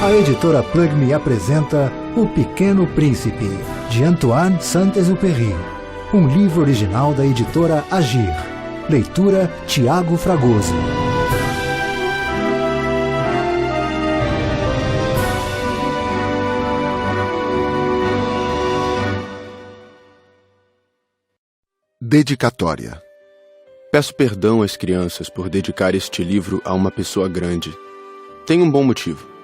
A editora Plug Me apresenta O Pequeno Príncipe, de Antoine Saint-Exupéry, um livro original da editora Agir. Leitura Tiago Fragoso. Dedicatória. Peço perdão às crianças por dedicar este livro a uma pessoa grande. Tem um bom motivo.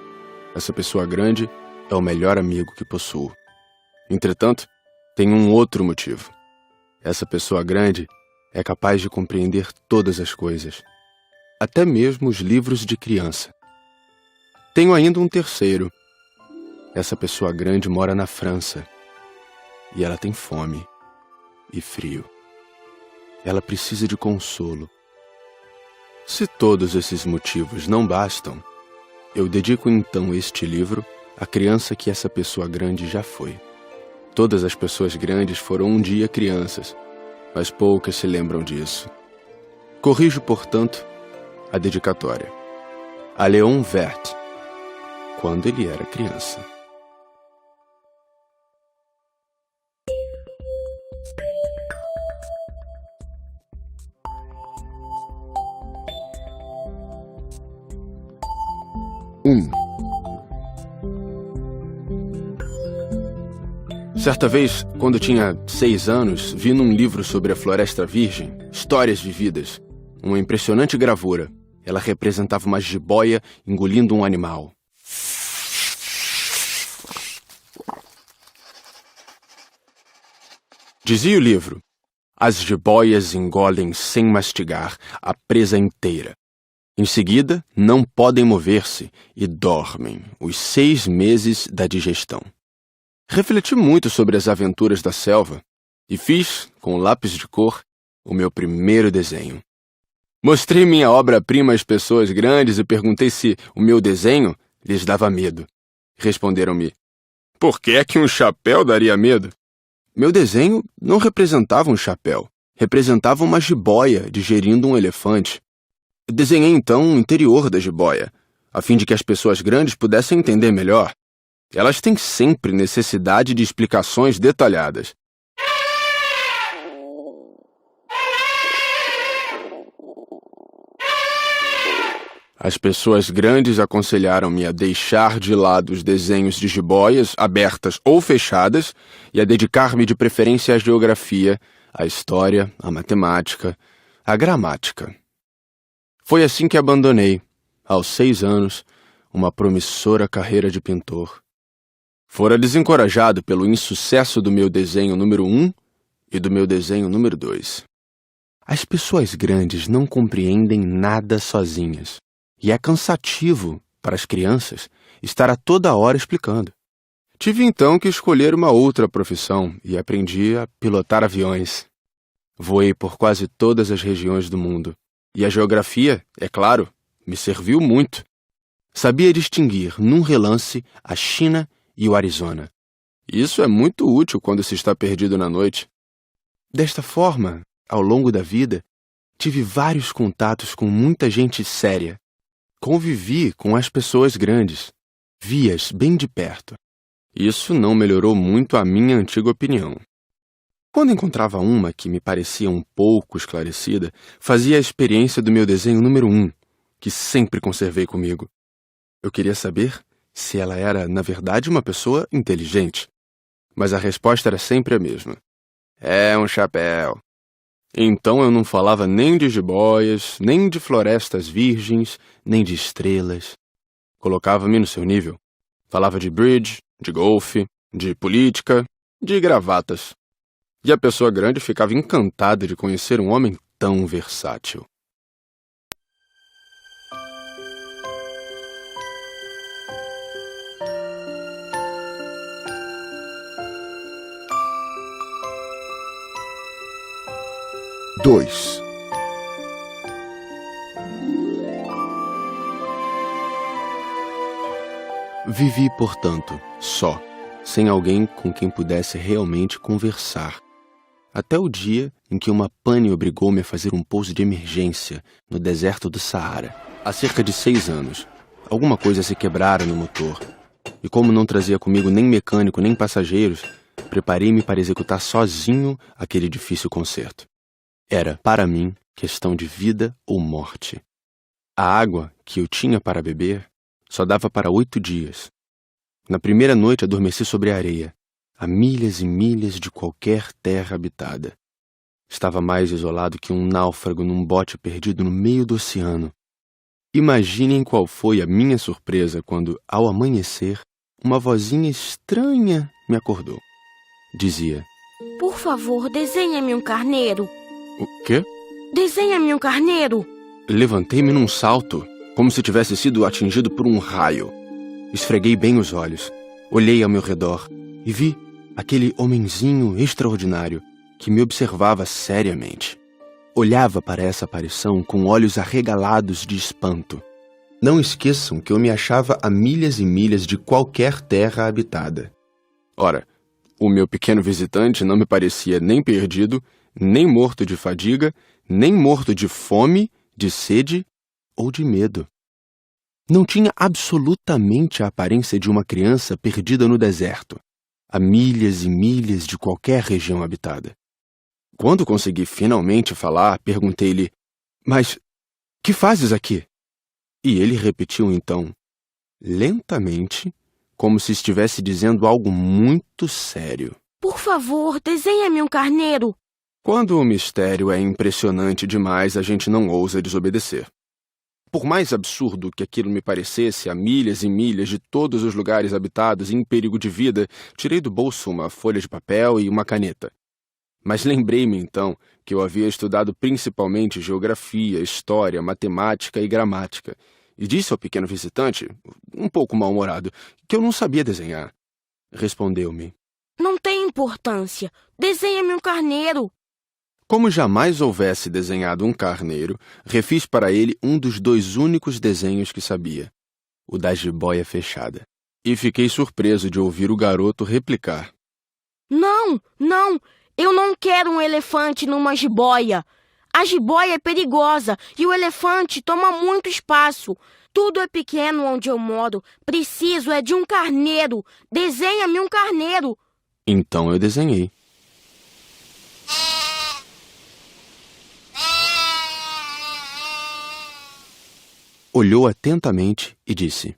Essa pessoa grande é o melhor amigo que possuo. Entretanto, tem um outro motivo. Essa pessoa grande é capaz de compreender todas as coisas, até mesmo os livros de criança. Tenho ainda um terceiro. Essa pessoa grande mora na França e ela tem fome e frio. Ela precisa de consolo. Se todos esses motivos não bastam, eu dedico então este livro à criança que essa pessoa grande já foi. Todas as pessoas grandes foram um dia crianças, mas poucas se lembram disso. Corrijo, portanto, a dedicatória. A Léon Vert, quando ele era criança. Certa vez, quando tinha 6 anos, vi num livro sobre a Floresta Virgem, Histórias Vividas, uma impressionante gravura. Ela representava uma jiboia engolindo um animal. Dizia o livro: as jiboias engolem sem mastigar a presa inteira. Em seguida, não podem mover-se e dormem os 6 meses da digestão. Refleti muito sobre as aventuras da selva e fiz, com lápis de cor, o meu primeiro desenho. Mostrei minha obra-prima às pessoas grandes e perguntei se o meu desenho lhes dava medo. Responderam-me: por que é que um chapéu daria medo? Meu desenho não representava um chapéu, representava uma jiboia digerindo um elefante. Desenhei então o interior da jiboia, a fim de que as pessoas grandes pudessem entender melhor. Elas têm sempre necessidade de explicações detalhadas. As pessoas grandes aconselharam-me a deixar de lado os desenhos de jiboias, abertas ou fechadas, e a dedicar-me de preferência à geografia, à história, à matemática, à gramática. Foi assim que abandonei, aos 6 anos, uma promissora carreira de pintor. Fora desencorajado pelo insucesso do meu desenho número 1 e do meu desenho número 2. As pessoas grandes não compreendem nada sozinhas, e é cansativo para as crianças estar a toda hora explicando. Tive então que escolher uma outra profissão e aprendi a pilotar aviões. Voei por quase todas as regiões do mundo. E a geografia, é claro, me serviu muito. Sabia distinguir, num relance, a China e o Arizona. Isso é muito útil quando se está perdido na noite. Desta forma, ao longo da vida, tive vários contatos com muita gente séria. Convivi com as pessoas grandes. Vi-as bem de perto. Isso não melhorou muito a minha antiga opinião. Quando encontrava uma que me parecia um pouco esclarecida, fazia a experiência do meu desenho número 1, que sempre conservei comigo. Eu queria saber se ela era, na verdade, uma pessoa inteligente. Mas a resposta era sempre a mesma. É um chapéu. Então eu não falava nem de jiboias, nem de florestas virgens, nem de estrelas. Colocava-me no seu nível. Falava de bridge, de golfe, de política, de gravatas. E a pessoa grande ficava encantada de conhecer um homem tão versátil. Dois. Vivi, portanto, só, sem alguém com quem pudesse realmente conversar. Até o dia em que uma pane obrigou-me a fazer um pouso de emergência no deserto do Saara. Há cerca de 6 anos. Alguma coisa se quebrara no motor E como não trazia comigo nem mecânico nem passageiros, preparei-me para executar sozinho aquele difícil concerto. Era, para mim, questão de vida ou morte. A água que eu tinha para beber só dava para 8 dias. Na primeira noite adormeci sobre a areia, a milhas e milhas de qualquer terra habitada. Estava mais isolado que um náufrago num bote perdido no meio do oceano. Imaginem qual foi a minha surpresa quando, ao amanhecer, uma vozinha estranha me acordou. Dizia: Por favor, desenha-me um carneiro. O quê? Desenha-me um carneiro. Levantei-me num salto, como se tivesse sido atingido por um raio. Esfreguei bem os olhos, olhei ao meu redor e vi aquele homenzinho extraordinário que me observava seriamente. Olhava para essa aparição com olhos arregalados de espanto. Não esqueçam que eu me achava a milhas e milhas de qualquer terra habitada. Ora, o meu pequeno visitante não me parecia nem perdido, nem morto de fadiga, nem morto de fome, de sede ou de medo. Não tinha absolutamente a aparência de uma criança perdida no deserto, a milhas e milhas de qualquer região habitada. Quando consegui finalmente falar, perguntei-lhe: Mas que fazes aqui? E ele repetiu então, lentamente, como se estivesse dizendo algo muito sério: Por favor, desenha-me um carneiro. Quando o mistério é impressionante demais, a gente não ousa desobedecer. Por mais absurdo que aquilo me parecesse, a milhas e milhas de todos os lugares habitados em perigo de vida, tirei do bolso uma folha de papel e uma caneta. Mas lembrei-me então que eu havia estudado principalmente geografia, história, matemática e gramática, e disse ao pequeno visitante, um pouco mal-humorado, que eu não sabia desenhar. Respondeu-me: Não tem importância. Desenha-me um carneiro. Como jamais houvesse desenhado um carneiro, refiz para ele um dos 2 únicos desenhos que sabia, o da jiboia fechada. E fiquei surpreso de ouvir o garoto replicar: Não, eu não quero um elefante numa jiboia. A jiboia é perigosa e o elefante toma muito espaço. Tudo é pequeno onde eu moro. Preciso é de um carneiro. Desenha-me um carneiro. Então eu desenhei. Olhou atentamente e disse: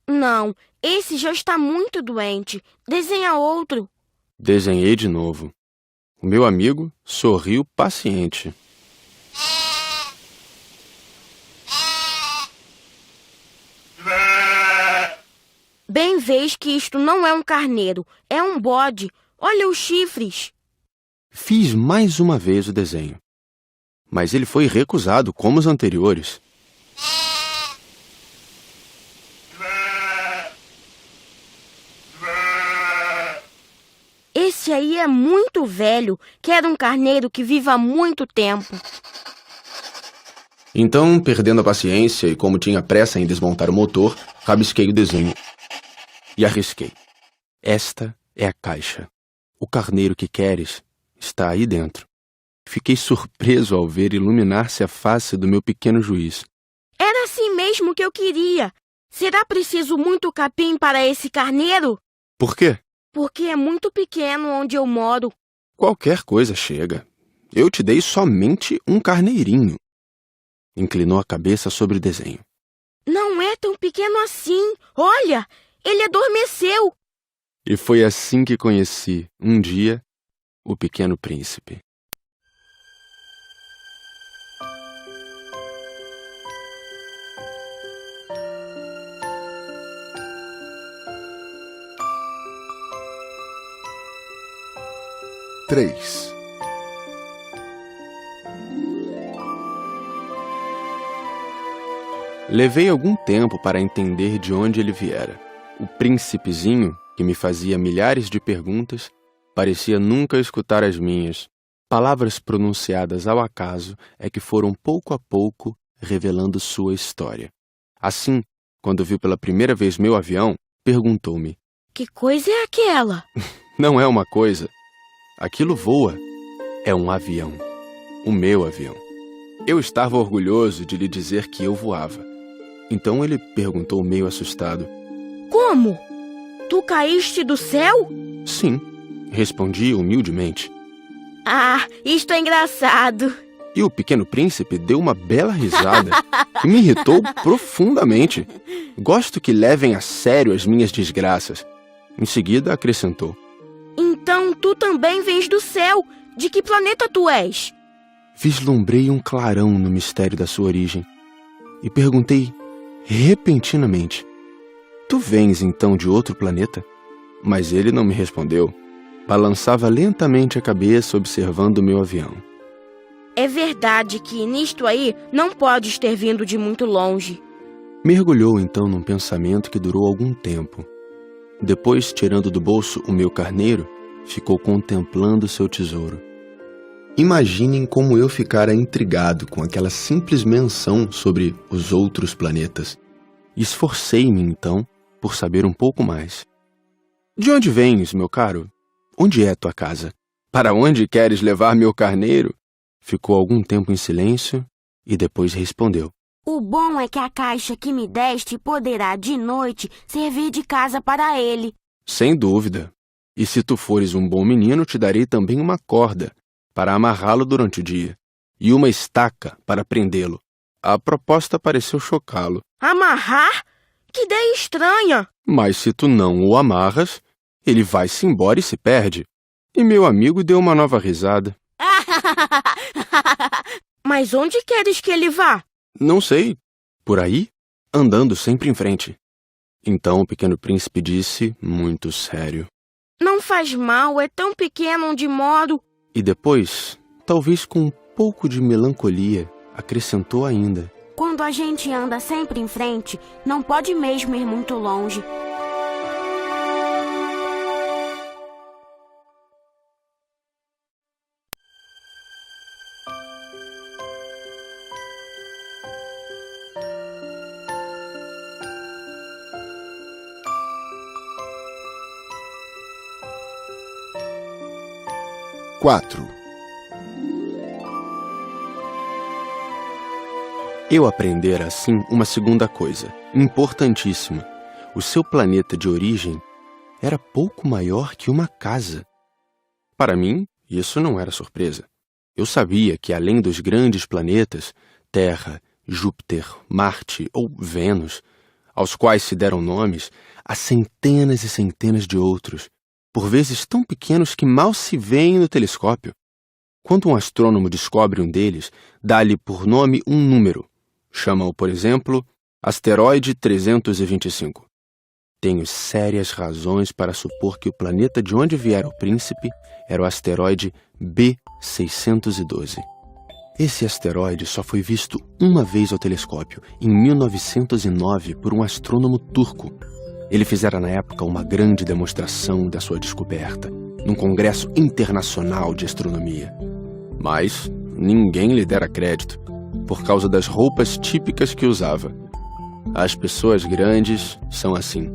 Não, esse já está muito doente. Desenha outro. Desenhei de novo. O meu amigo sorriu paciente. Bem vês que isto não é um carneiro, é um bode. Olha os chifres. Fiz mais uma vez o desenho, mas ele foi recusado como os anteriores. Esse aí é muito velho. Quero um carneiro que viva muito tempo. Então, perdendo a paciência e como tinha pressa em desmontar o motor, rabisquei o desenho e arrisquei. Esta é a caixa. O carneiro que queres está aí dentro. Fiquei surpreso ao ver iluminar-se a face do meu pequeno juiz. Era assim mesmo que eu queria. Será preciso muito capim para esse carneiro? Por quê? Porque é muito pequeno onde eu moro. Qualquer coisa chega. Eu te dei somente um carneirinho. Inclinou a cabeça sobre o desenho. Não é tão pequeno assim. Olha, ele adormeceu. E foi assim que conheci, um dia, o Pequeno Príncipe. Três. Levei algum tempo para entender de onde ele viera. O príncipezinho, que me fazia milhares de perguntas, parecia nunca escutar as minhas. Palavras pronunciadas ao acaso é que foram pouco a pouco revelando sua história. Assim, quando viu pela primeira vez meu avião, perguntou-me: Que coisa é aquela? Não é uma coisa. Aquilo voa. É um avião. O meu avião. Eu estava orgulhoso de lhe dizer que eu voava. Então ele perguntou meio assustado: Como? Tu caíste do céu? Sim, respondi humildemente. Ah, isto é engraçado. E o Pequeno Príncipe deu uma bela risada que me irritou profundamente. Gosto que levem a sério as minhas desgraças. Em seguida, acrescentou. Então tu também vens do céu. De que planeta tu és? Vislumbrei um clarão no mistério da sua origem e perguntei repentinamente. Tu vens então de outro planeta? Mas ele não me respondeu. Balançava lentamente a cabeça observando o meu avião. É verdade que nisto aí não podes ter vindo de muito longe. Mergulhou então num pensamento que durou algum tempo. Depois, tirando do bolso o meu carneiro, ficou contemplando seu tesouro. Imaginem como eu ficara intrigado com aquela simples menção sobre os outros planetas. Esforcei-me então por saber um pouco mais. De onde vens, meu caro? Onde é tua casa? Para onde queres levar meu carneiro? Ficou algum tempo em silêncio e depois respondeu. O bom é que a caixa que me deste poderá, de noite, servir de casa para ele. Sem dúvida. E se tu fores um bom menino, te darei também uma corda para amarrá-lo durante o dia e uma estaca para prendê-lo. A proposta pareceu chocá-lo. Amarrar? Que ideia estranha! Mas se tu não o amarras, ele vai-se embora e se perde. E meu amigo deu uma nova risada. Mas onde queres que ele vá? Não sei. Por aí, andando sempre em frente. Então o Pequeno Príncipe disse, muito sério. Não faz mal, é tão pequeno onde moro. E depois, talvez com um pouco de melancolia, acrescentou ainda. Quando a gente anda sempre em frente, não pode mesmo ir muito longe. Quatro. Eu aprendera assim uma segunda coisa, importantíssima. O seu planeta de origem era pouco maior que uma casa. Para mim, isso não era surpresa. Eu sabia que além dos grandes planetas, Terra, Júpiter, Marte ou Vênus, aos quais se deram nomes, há centenas e centenas de outros, por vezes tão pequenos que mal se veem no telescópio. Quando um astrônomo descobre um deles, dá-lhe por nome um número. Chama-o, por exemplo, asteroide 325. Tenho sérias razões para supor que o planeta de onde viera o príncipe era o asteroide B612. Esse asteroide só foi visto uma vez ao telescópio, em 1909, por um astrônomo turco. Ele fizera na época uma grande demonstração da sua descoberta, num congresso internacional de astronomia. Mas ninguém lhe dera crédito, por causa das roupas típicas que usava. As pessoas grandes são assim.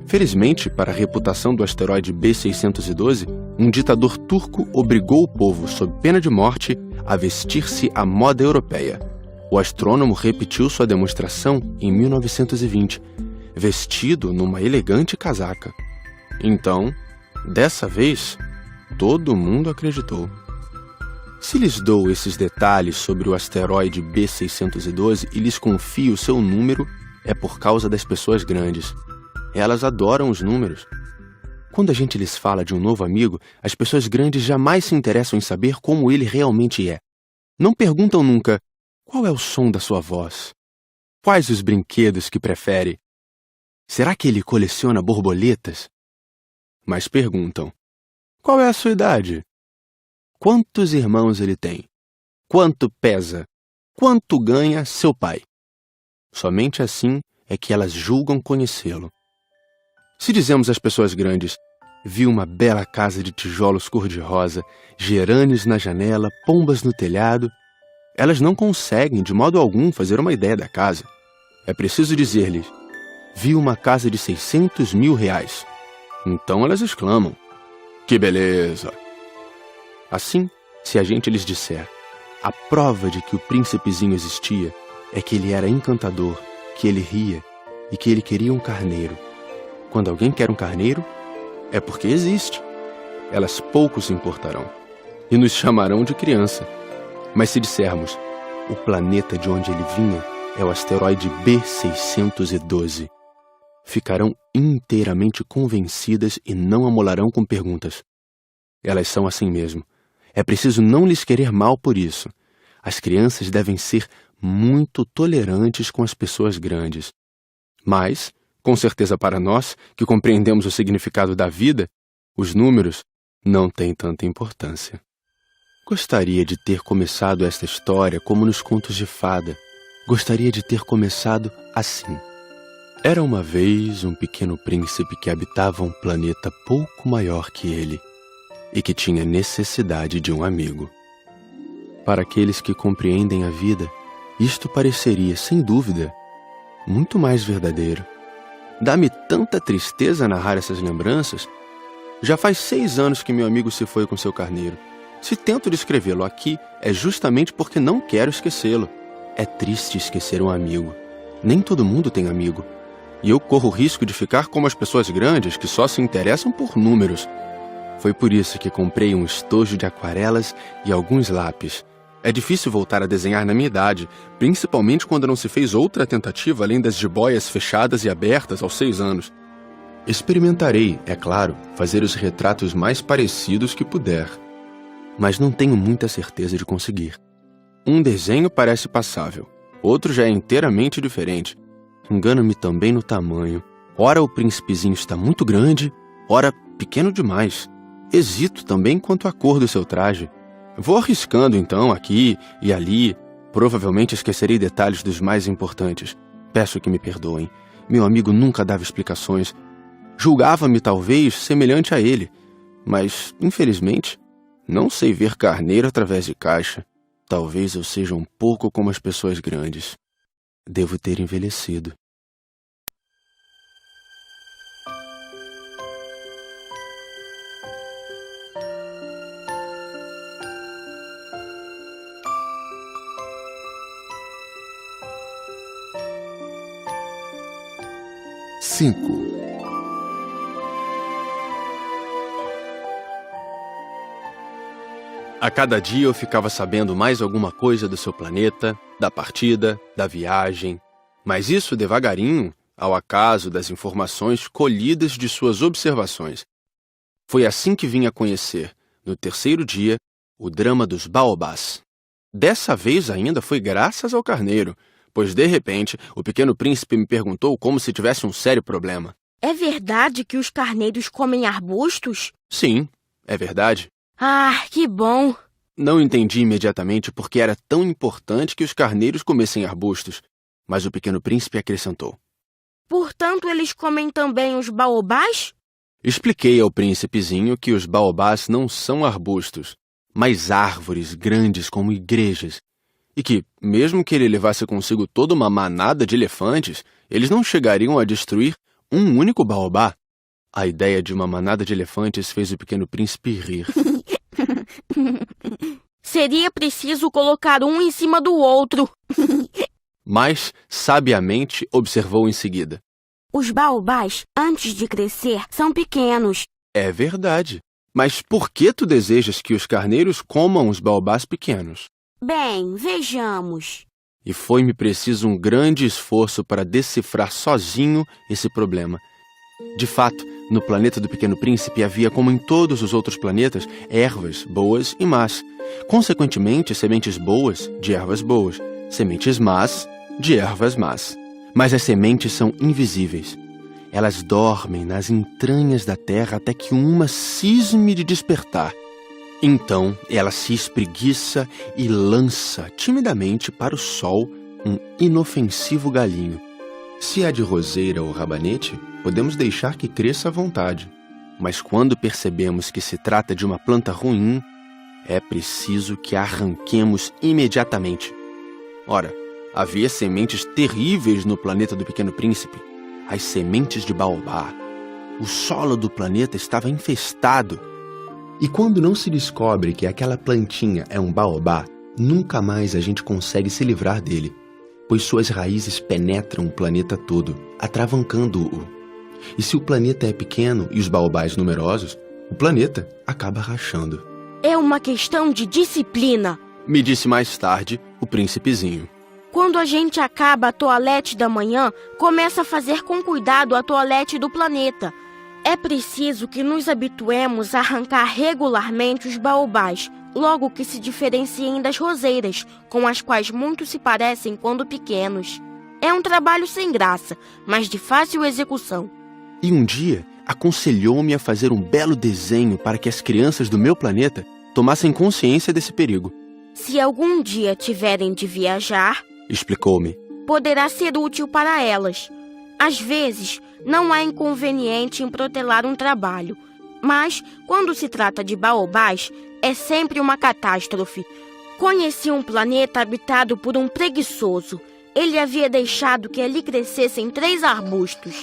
Felizmente, para a reputação do asteroide B612, um ditador turco obrigou o povo, sob pena de morte, a vestir-se à moda europeia. O astrônomo repetiu sua demonstração em 1920, vestido numa elegante casaca. Então, dessa vez, todo mundo acreditou. Se lhes dou esses detalhes sobre o asteroide B612 e lhes confio o seu número, é por causa das pessoas grandes. Elas adoram os números. Quando a gente lhes fala de um novo amigo, as pessoas grandes jamais se interessam em saber como ele realmente é. Não perguntam nunca, qual é o som da sua voz? Quais os brinquedos que prefere? Será que ele coleciona borboletas? Mas perguntam, qual é a sua idade? Quantos irmãos ele tem? Quanto pesa? Quanto ganha seu pai? Somente assim é que elas julgam conhecê-lo. Se dizemos às pessoas grandes, vi uma bela casa de tijolos cor-de-rosa, gerânios na janela, pombas no telhado, elas não conseguem de modo algum fazer uma ideia da casa. É preciso dizer-lhes, vi uma casa de 600 mil reais. Então elas exclamam, que beleza! Assim, se a gente lhes disser, a prova de que o príncipezinho existia é que ele era encantador, que ele ria e que ele queria um carneiro. Quando alguém quer um carneiro, é porque existe. Elas pouco se importarão e nos chamarão de criança. Mas se dissermos, o planeta de onde ele vinha é o asteroide B612, ficarão inteiramente convencidas e não amolarão com perguntas. Elas são assim mesmo. É preciso não lhes querer mal por isso. As crianças devem ser muito tolerantes com as pessoas grandes. Mas, com certeza para nós, que compreendemos o significado da vida, os números não têm tanta importância. Gostaria de ter começado esta história como nos contos de fada. Gostaria de ter começado assim. Era uma vez um pequeno príncipe que habitava um planeta pouco maior que ele e que tinha necessidade de um amigo. Para aqueles que compreendem a vida, isto pareceria, sem dúvida, muito mais verdadeiro. Dá-me tanta tristeza narrar essas lembranças. Já faz 6 anos que meu amigo se foi com seu carneiro. Se tento descrevê-lo aqui, é justamente porque não quero esquecê-lo. É triste esquecer um amigo. Nem todo mundo tem amigo. E eu corro o risco de ficar como as pessoas grandes que só se interessam por números. Foi por isso que comprei um estojo de aquarelas e alguns lápis. É difícil voltar a desenhar na minha idade, principalmente quando não se fez outra tentativa além das jiboias fechadas e abertas aos 6 anos. Experimentarei, é claro, fazer os retratos mais parecidos que puder. Mas não tenho muita certeza de conseguir. Um desenho parece passável, outro já é inteiramente diferente. Engano-me também no tamanho. Ora o príncipezinho está muito grande, ora pequeno demais. Hesito também quanto à cor do seu traje. Vou arriscando então aqui e ali. Provavelmente esquecerei detalhes dos mais importantes. Peço que me perdoem. Meu amigo nunca dava explicações. Julgava-me talvez semelhante a ele. Mas, infelizmente, não sei ver carneiro através de caixa. Talvez eu seja um pouco como as pessoas grandes. Devo ter envelhecido. Cinco. A cada dia eu ficava sabendo mais alguma coisa do seu planeta, da partida, da viagem. Mas isso devagarinho, ao acaso das informações colhidas de suas observações. Foi assim que vim a conhecer, no 3º dia, o drama dos baobás. Dessa vez ainda foi graças ao carneiro, pois de repente o pequeno príncipe me perguntou como se tivesse um sério problema. É verdade que os carneiros comem arbustos? Sim, é verdade. Ah, que bom! Não entendi imediatamente por que era tão importante que os carneiros comessem arbustos, mas o pequeno príncipe acrescentou. Portanto, eles comem também os baobás? Expliquei ao príncipezinho que os baobás não são arbustos, mas árvores grandes como igrejas, e que, mesmo que ele levasse consigo toda uma manada de elefantes, eles não chegariam a destruir um único baobá. A ideia de uma manada de elefantes fez o pequeno príncipe rir. Seria preciso colocar um em cima do outro. Mas, sabiamente, observou em seguida. Os baobás, antes de crescer, são pequenos. É verdade. Mas por que tu desejas que os carneiros comam os baobás pequenos? Bem, vejamos. E foi-me preciso um grande esforço para decifrar sozinho esse problema. De fato, no planeta do Pequeno Príncipe havia, como em todos os outros planetas, ervas boas e más. Consequentemente, sementes boas de ervas boas, sementes más de ervas más. Mas as sementes são invisíveis. Elas dormem nas entranhas da terra até que uma cisme de despertar. Então, ela se espreguiça e lança timidamente para o sol um inofensivo galinho. Se é de roseira ou rabanete, podemos deixar que cresça à vontade. Mas quando percebemos que se trata de uma planta ruim, é preciso que a arranquemos imediatamente. Ora, havia sementes terríveis no planeta do Pequeno Príncipe. As sementes de baobá. O solo do planeta estava infestado. E quando não se descobre que aquela plantinha é um baobá, nunca mais a gente consegue se livrar dele, pois suas raízes penetram o planeta todo, atravancando-o. E se o planeta é pequeno e os baobás numerosos, o planeta acaba rachando. É uma questão de disciplina, Me disse mais tarde o príncipezinho. Quando a gente acaba a toalete da manhã, começa a fazer com cuidado a toalete do planeta. É preciso que nos habituemos a arrancar regularmente os baobás, logo que se diferenciem das roseiras, com as quais muitos se parecem quando pequenos. É um trabalho sem graça, mas de fácil execução. E um dia aconselhou-me a fazer um belo desenho para que as crianças do meu planeta tomassem consciência desse perigo. Se algum dia tiverem de viajar, Explicou-me. poderá ser útil para elas. Às vezes, não há inconveniente em protelar um trabalho, mas, quando se trata de baobás, é sempre uma catástrofe. Conheci um planeta habitado por um preguiçoso. Ele havia deixado que ali crescessem 3 arbustos.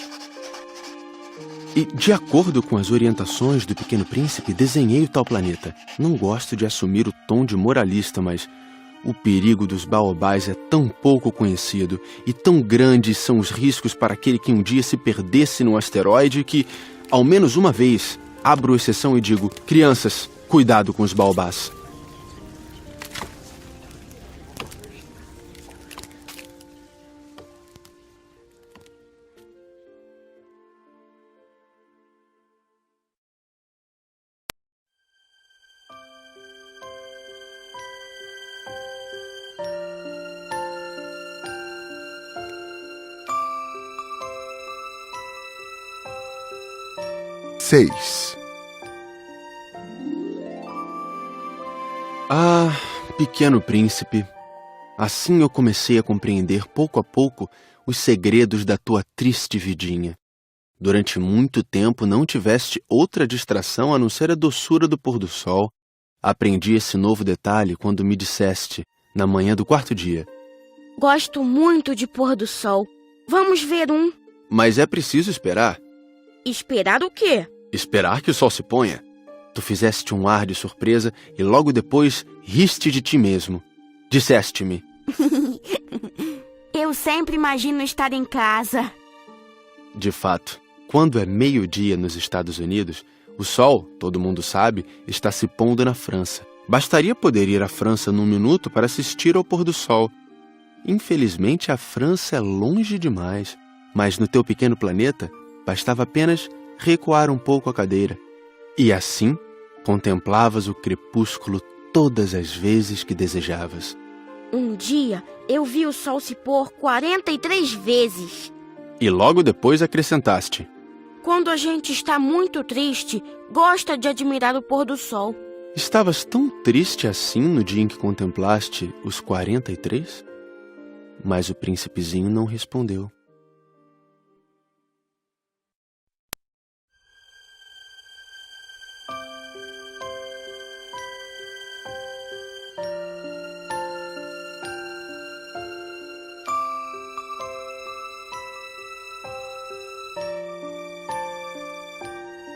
E, de acordo com as orientações do Pequeno Príncipe, desenhei o tal planeta. Não gosto de assumir o tom de moralista, mas o perigo dos baobás é tão pouco conhecido e tão grandes são os riscos para aquele que um dia se perdesse no asteroide que, ao menos uma vez, abro exceção e digo: crianças, cuidado com os baobás. Seis. Ah, Pequeno Príncipe, assim eu comecei a compreender pouco a pouco os segredos da tua triste vidinha. Durante muito tempo não tiveste outra distração a não ser a doçura do pôr do sol. Aprendi esse novo detalhe quando me disseste, na manhã do 4º dia: Gosto muito de pôr do sol. Vamos ver um. mas é preciso esperar. Esperar o quê? Esperar que o sol se ponha. Tu fizeste um ar de surpresa e logo depois riste de ti mesmo. Disseste-me: Eu sempre imagino estar em casa. de fato, quando é meio-dia nos Estados Unidos, o sol, todo mundo sabe, está se pondo na França. Bastaria poder ir à França num minuto para assistir ao pôr do sol. Infelizmente, a França é longe demais, mas no teu pequeno planeta, bastava apenas recuar um pouco a cadeira. E assim, contemplavas o crepúsculo todas as vezes que desejavas. Um dia, eu vi o sol se pôr 43 vezes. E logo depois acrescentaste: Quando a gente está muito triste, gosta de admirar o pôr do sol. estavas tão triste assim no dia em que contemplaste os 43? Mas o príncipezinho não respondeu.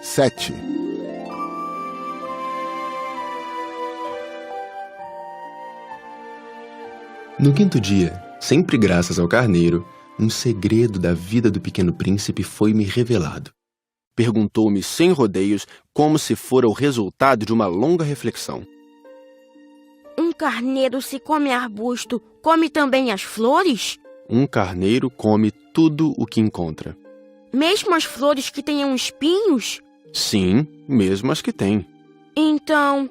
Sete. No 5º dia, sempre graças ao carneiro, um segredo da vida do Pequeno Príncipe foi-me revelado. Perguntou-me sem rodeios, como se fora o resultado de uma longa reflexão. Um carneiro, se come arbusto, come também as flores? Um carneiro come tudo o que encontra. Mesmo as flores que tenham espinhos? Sim, mesmo as que tem. Então,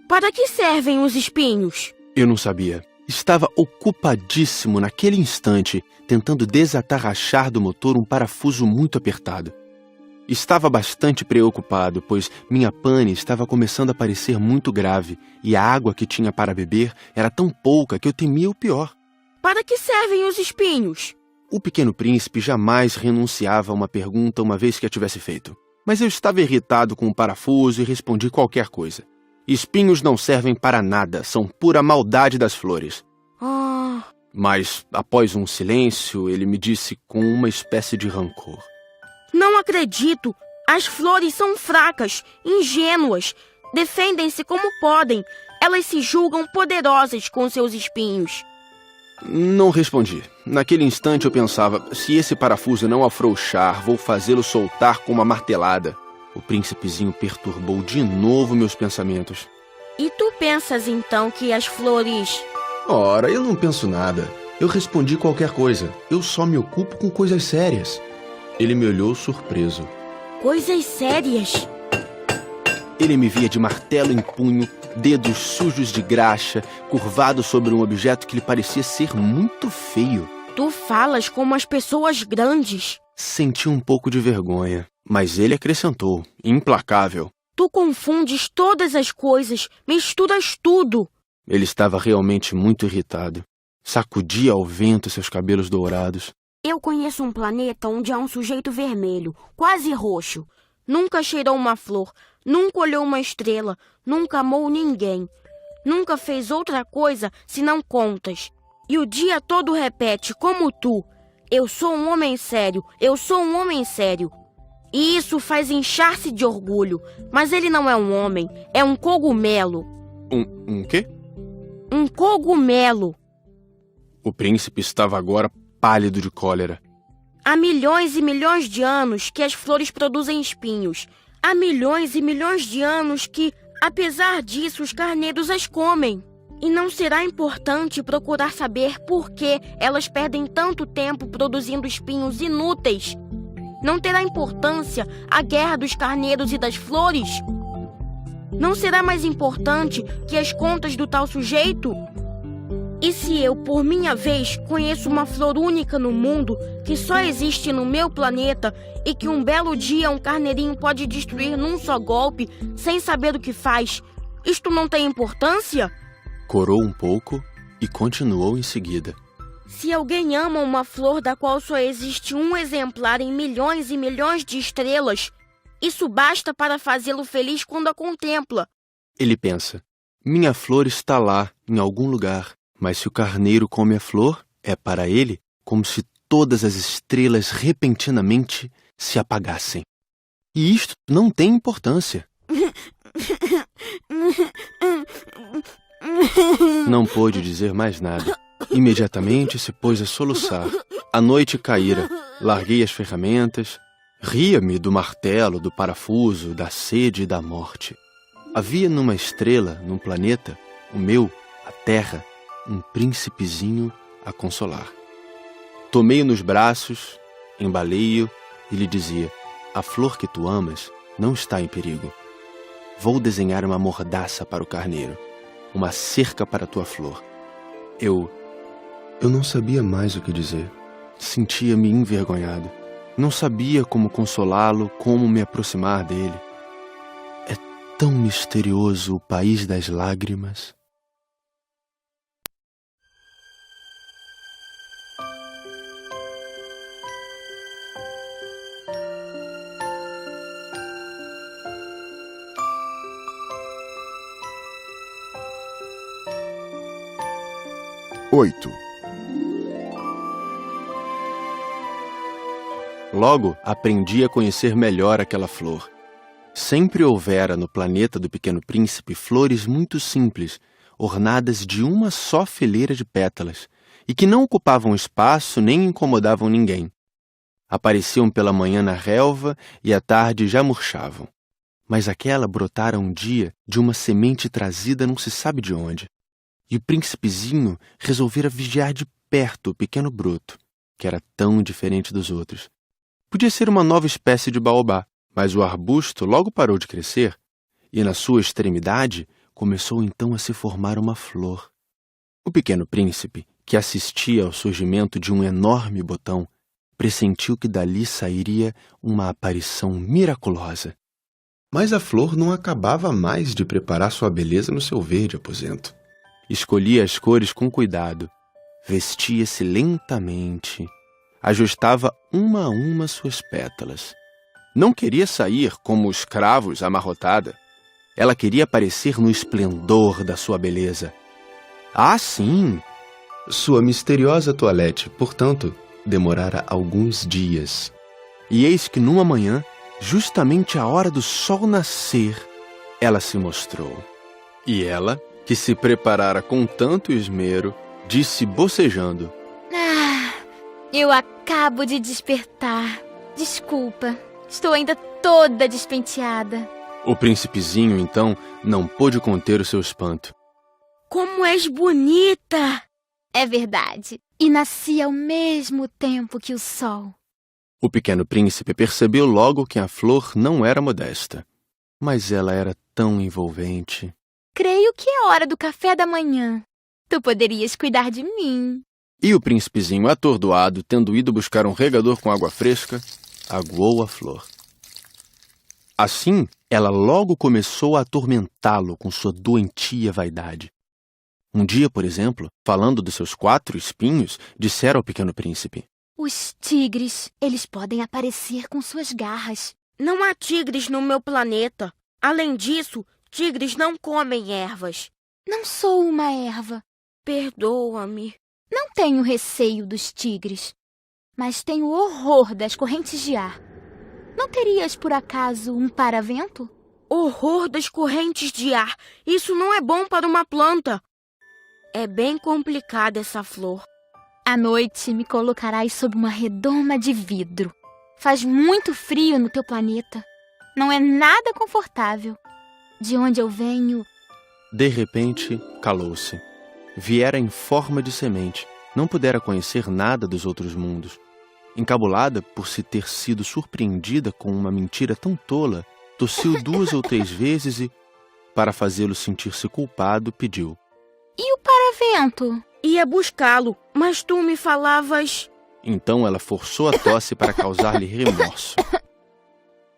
para que servem os espinhos? Eu não sabia. Estava ocupadíssimo naquele instante, tentando desatarrachar do motor um parafuso muito apertado. Estava bastante preocupado, pois minha pane estava começando a parecer muito grave e a água que tinha para beber era tão pouca que eu temia o pior. Para que servem os espinhos? O Pequeno Príncipe jamais renunciava a uma pergunta uma vez que a tivesse feito. Mas eu estava irritado com o parafuso e respondi qualquer coisa. Espinhos não servem para nada, são pura maldade das flores. Ah, Mas, após um silêncio, ele me disse com uma espécie de rancor: não acredito. As flores são fracas, ingênuas. Defendem-se como podem. Elas se julgam poderosas com seus espinhos. Não respondi. Naquele instante eu pensava, se esse parafuso não afrouxar, vou fazê-lo soltar com uma martelada. O príncipezinho perturbou de novo meus pensamentos. E tu pensas então que as flores... Ora, eu não penso nada. Eu respondi qualquer coisa. Eu só me ocupo com coisas sérias. Ele me olhou surpreso. Coisas sérias? Ele me via de martelo em punho, dedos sujos de graxa, curvado sobre um objeto que lhe parecia ser muito feio. Tu falas como as pessoas grandes. Senti um pouco de vergonha, mas ele acrescentou, implacável. Tu confundes todas as coisas, misturas tudo. Ele estava realmente muito irritado. Sacudia ao vento seus cabelos dourados. Eu conheço um planeta onde há um sujeito vermelho, quase roxo. Nunca cheirou uma flor, nunca olhou uma estrela, nunca amou ninguém. Nunca fez outra coisa senão contas. E o dia todo repete, como tu: eu sou um homem sério, eu sou um homem sério. E isso faz inchar-se de orgulho. Mas ele não é um homem, é um cogumelo. Um quê? Um cogumelo. O príncipe estava agora pálido de cólera. Há milhões e milhões de anos que as flores produzem espinhos. Há milhões e milhões de anos que, apesar disso, os carneiros as comem. E não será importante procurar saber por que elas perdem tanto tempo produzindo espinhos inúteis. Não terá importância a guerra dos carneiros e das flores? Não será mais importante que as contas do tal sujeito? E se eu, por minha vez, conheço uma flor única no mundo, que só existe no meu planeta e que um belo dia um carneirinho pode destruir num só golpe, sem saber o que faz, isto não tem importância? Corou um pouco e continuou em seguida. Se alguém ama uma flor da qual só existe um exemplar em milhões e milhões de estrelas, isso basta para fazê-lo feliz quando a contempla. Ele pensa, minha flor está lá, em algum lugar. Mas se o carneiro come a flor, é para ele como se todas as estrelas repentinamente se apagassem. E isto não tem importância. Não pôde dizer mais nada. Imediatamente se pôs a soluçar. A noite caíra. Larguei as ferramentas. Ria-me do martelo, do parafuso, da sede e da morte. Havia numa estrela, num planeta, o meu, a Terra, um príncipezinho a consolar. Tomei-o nos braços, embalei-o e lhe dizia, a flor que tu amas não está em perigo. Vou desenhar uma mordaça para o carneiro, uma cerca para a tua flor. Eu não sabia mais o que dizer. Sentia-me envergonhado. Não sabia como consolá-lo, como me aproximar dele. É tão misterioso o país das lágrimas. Oito. Logo, aprendi a conhecer melhor aquela flor. Sempre houvera no planeta do Pequeno Príncipe flores muito simples, ornadas de uma só fileira de pétalas, e que não ocupavam espaço nem incomodavam ninguém. Apareciam pela manhã na relva e à tarde já murchavam. Mas aquela brotara um dia de uma semente trazida não se sabe de onde. E o príncipezinho resolvera vigiar de perto o pequeno broto, que era tão diferente dos outros. Podia ser uma nova espécie de baobá, mas o arbusto logo parou de crescer, e na sua extremidade começou então a se formar uma flor. O pequeno príncipe, que assistia ao surgimento de um enorme botão, pressentiu que dali sairia uma aparição miraculosa. Mas a flor não acabava mais de preparar sua beleza no seu verde aposento. Escolhia as cores com cuidado, vestia-se lentamente, ajustava uma a uma suas pétalas. Não queria sair como os cravos amarrotada. Ela queria aparecer no esplendor da sua beleza. Ah, sim! Sua misteriosa toilette, portanto, demorara alguns dias. E eis que numa manhã, justamente à hora do sol nascer, ela se mostrou. E ela, que se preparara com tanto esmero, disse bocejando. Eu acabo de despertar. Desculpa, estou ainda toda despenteada. O príncipezinho, então, não pôde conter o seu espanto. Como és bonita! É verdade. E nasci ao mesmo tempo que o sol. O pequeno príncipe percebeu logo que a flor não era modesta. Mas ela era tão envolvente. Creio que é hora do café da manhã. Tu poderias cuidar de mim. E o príncipezinho, atordoado, tendo ido buscar um regador com água fresca, aguou a flor. Assim, ela logo começou a atormentá-lo com sua doentia vaidade. Um dia, por exemplo, falando dos seus 4 espinhos, dissera ao pequeno príncipe: Os tigres, eles podem aparecer com suas garras. Não há tigres no meu planeta. Além disso, tigres não comem ervas. Não sou uma erva. Perdoa-me. Não tenho receio dos tigres, mas tenho horror das correntes de ar. Não terias, por acaso, um paravento? Horror das correntes de ar. Isso não é bom para uma planta. É bem complicada essa flor. À noite me colocarás sob uma redoma de vidro. Faz muito frio no teu planeta. Não é nada confortável. De onde eu venho... De repente, calou-se. Viera em forma de semente. Não pudera conhecer nada dos outros mundos. Encabulada por se ter sido surpreendida com uma mentira tão tola, tossiu 2 ou 3 vezes e, para fazê-lo sentir-se culpado, pediu: E o paravento? Ia buscá-lo, mas tu me falavas... Então ela forçou a tosse para causar-lhe remorso.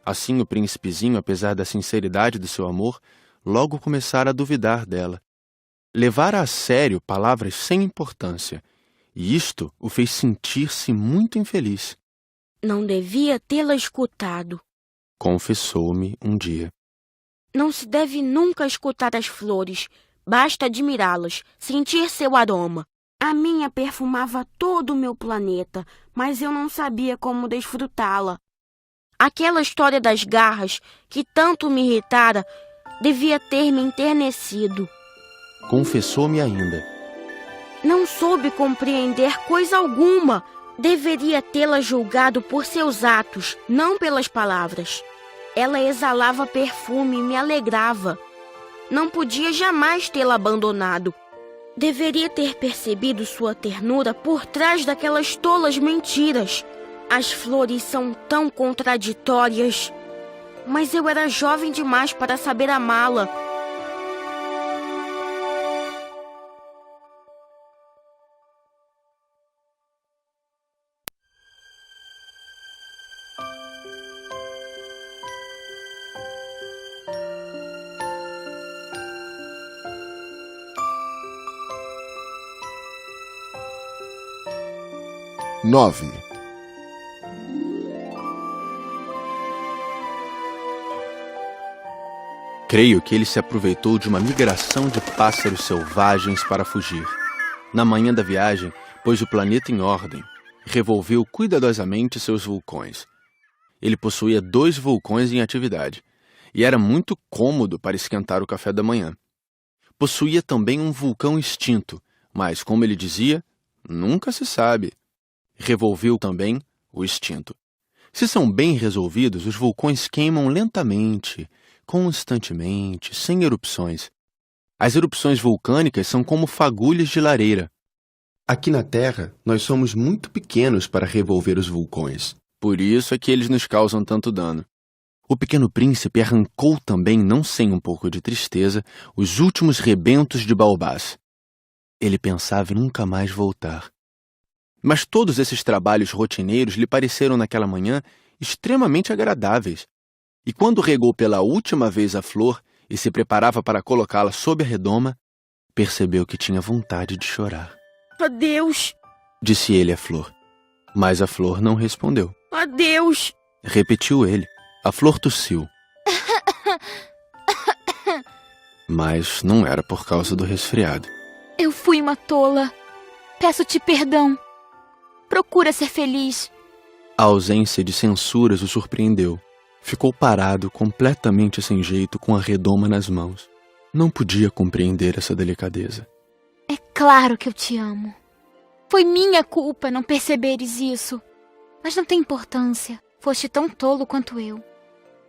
Assim o príncipezinho, apesar da sinceridade do seu amor, logo começara a duvidar dela. Levara a sério palavras sem importância, e isto o fez sentir-se muito infeliz. Não devia tê-la escutado, confessou-me um dia. Não se deve nunca escutar as flores, basta admirá-las, sentir seu aroma. A minha perfumava todo o meu planeta, mas eu não sabia como desfrutá-la. Aquela história das garras, que tanto me irritara, devia ter me enternecido. Confessou-me ainda. Não soube compreender coisa alguma. Deveria tê-la julgado por seus atos, não pelas palavras. Ela exalava perfume e me alegrava. Não podia jamais tê-la abandonado. Deveria ter percebido sua ternura por trás daquelas tolas mentiras. As flores são tão contraditórias. Mas eu era jovem demais para saber amá-la. Nove. Creio que ele se aproveitou de uma migração de pássaros selvagens para fugir. Na manhã da viagem, pôs o planeta em ordem, revolveu cuidadosamente seus vulcões. Ele possuía 2 vulcões em atividade, e era muito cômodo para esquentar o café da manhã. Possuía também um vulcão extinto, mas, como ele dizia, nunca se sabe. Revolveu também o extinto. Se são bem resolvidos, os vulcões queimam lentamente, constantemente, sem erupções. As erupções vulcânicas são como fagulhas de lareira. Aqui na Terra, nós somos muito pequenos para revolver os vulcões. Por isso é que eles nos causam tanto dano. O pequeno príncipe arrancou também, não sem um pouco de tristeza, os últimos rebentos de baobás. Ele pensava em nunca mais voltar. Mas todos esses trabalhos rotineiros lhe pareceram naquela manhã extremamente agradáveis. E quando regou pela última vez a flor e se preparava para colocá-la sob a redoma, percebeu que tinha vontade de chorar. Adeus, disse ele à flor. Mas a flor não respondeu. Adeus, repetiu ele. A flor tossiu. Mas não era por causa do resfriado. Eu fui uma tola. Peço-te perdão. Procura ser feliz. A ausência de censuras o surpreendeu. Ficou parado, completamente sem jeito, com a redoma nas mãos. Não podia compreender essa delicadeza. É Claro que eu te amo. Foi minha culpa não perceberes isso. Mas não tem importância. Foste tão tolo quanto eu.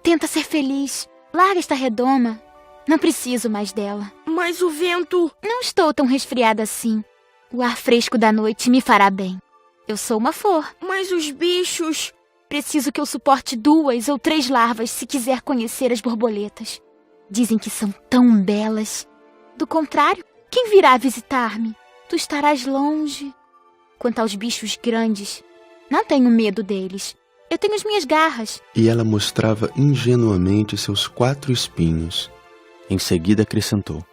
Tenta ser feliz. Larga esta redoma. Não preciso mais dela. Mas o vento... Não estou tão resfriada assim. O ar fresco da noite me fará bem. Eu sou uma flor. Mas os bichos... Preciso que eu suporte 2 ou 3 larvas se quiser conhecer as borboletas. Dizem que são tão belas. Do contrário, quem virá visitar-me? Tu estarás longe. Quanto aos bichos grandes, não tenho medo deles. Eu tenho as minhas garras. E ela mostrava ingenuamente seus 4 espinhos. Em seguida acrescentou: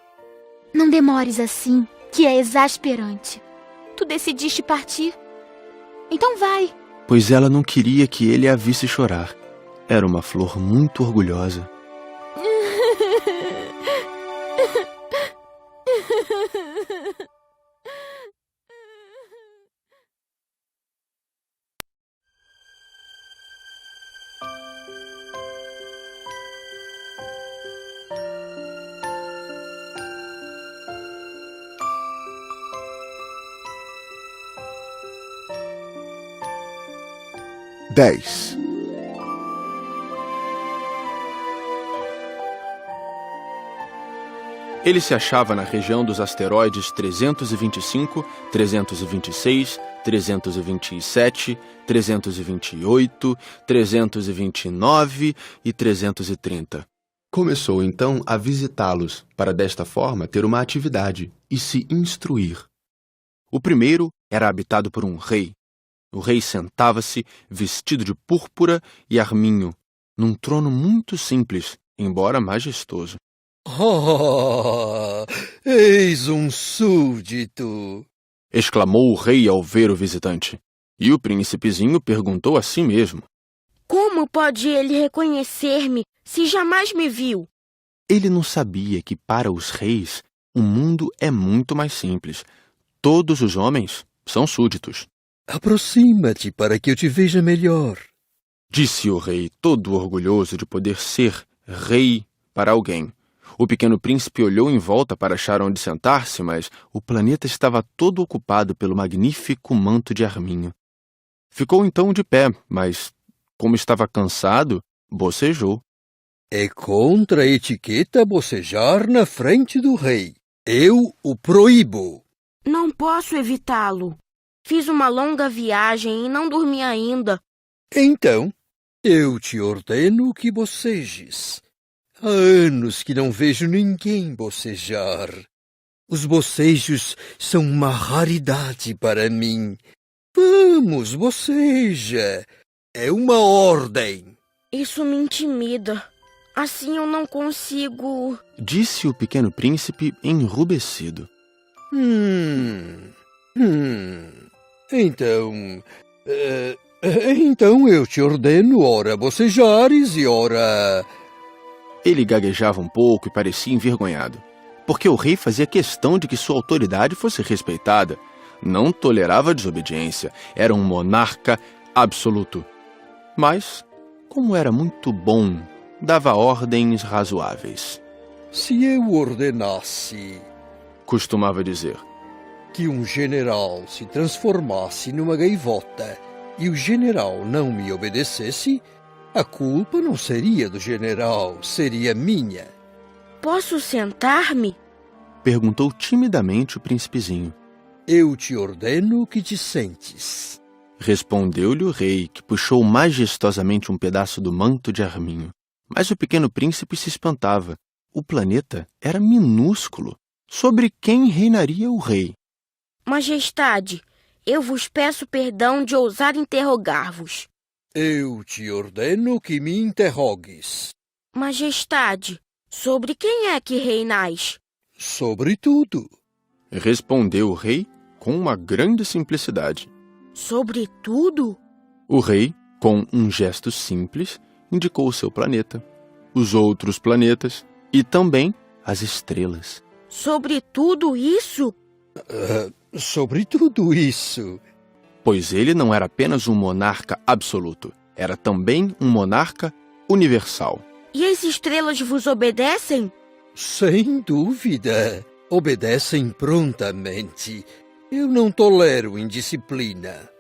Não demores assim, que é exasperante. Tu decidiste partir. Então vai. Pois ela não queria que ele a visse chorar. Era uma flor muito orgulhosa. Dez. Ele se achava na região dos asteroides 325, 326, 327, 328, 329 e 330. Começou então a visitá-los, para desta forma ter uma atividade e se instruir. O primeiro era habitado por um rei. O rei sentava-se, vestido de púrpura e arminho, num trono muito simples, embora majestoso. Oh, eis um súdito! Exclamou o rei ao ver o visitante. E o príncipezinho perguntou a si mesmo: Como pode ele reconhecer-me se jamais me viu? Ele não sabia que para os reis o mundo é muito mais simples. Todos os homens são súditos. Aproxima-te para que eu te veja melhor. Disse o rei, todo orgulhoso de poder ser rei para alguém. O pequeno príncipe olhou em volta para achar onde sentar-se, mas o planeta estava todo ocupado pelo magnífico manto de arminho. Ficou então de pé, mas, como estava cansado, bocejou. É contra a etiqueta bocejar na frente do rei. Eu o proíbo. Não posso evitá-lo. Fiz uma longa viagem e não dormi ainda. Então, eu te ordeno que bocejes. Há anos que não vejo ninguém bocejar. Os bocejos são uma raridade para mim. Vamos, boceja. É uma ordem. Isso me intimida. Assim eu não consigo... Disse o pequeno príncipe enrubescido. Então eu te ordeno, ora bocejares e ora... Ele gaguejava um pouco e parecia envergonhado, porque o rei fazia questão de que sua autoridade fosse respeitada. Não tolerava desobediência, era um monarca absoluto. Mas, como era muito bom, dava ordens razoáveis. Se eu ordenasse... Costumava dizer. Que um general se transformasse numa gaivota e o general não me obedecesse, a culpa não seria do general, seria minha. Posso sentar-me? Perguntou timidamente o príncipezinho. Eu te ordeno que te sentes. Respondeu-lhe o rei, que puxou majestosamente um pedaço do manto de arminho. Mas o pequeno príncipe se espantava. O planeta era minúsculo. Sobre quem reinaria o rei? Majestade, eu vos peço perdão de ousar interrogar-vos. Eu te ordeno que me interrogues. Majestade, sobre quem é que reinais? Sobre tudo. Respondeu o rei com uma grande simplicidade. Sobre tudo? O rei, com um gesto simples, indicou o seu planeta, os outros planetas e também as estrelas. Sobre tudo isso? Sobre tudo isso. Pois ele não era apenas um monarca absoluto, era também um monarca universal. E as estrelas vos obedecem? Sem dúvida. Obedecem prontamente. Eu não tolero indisciplina.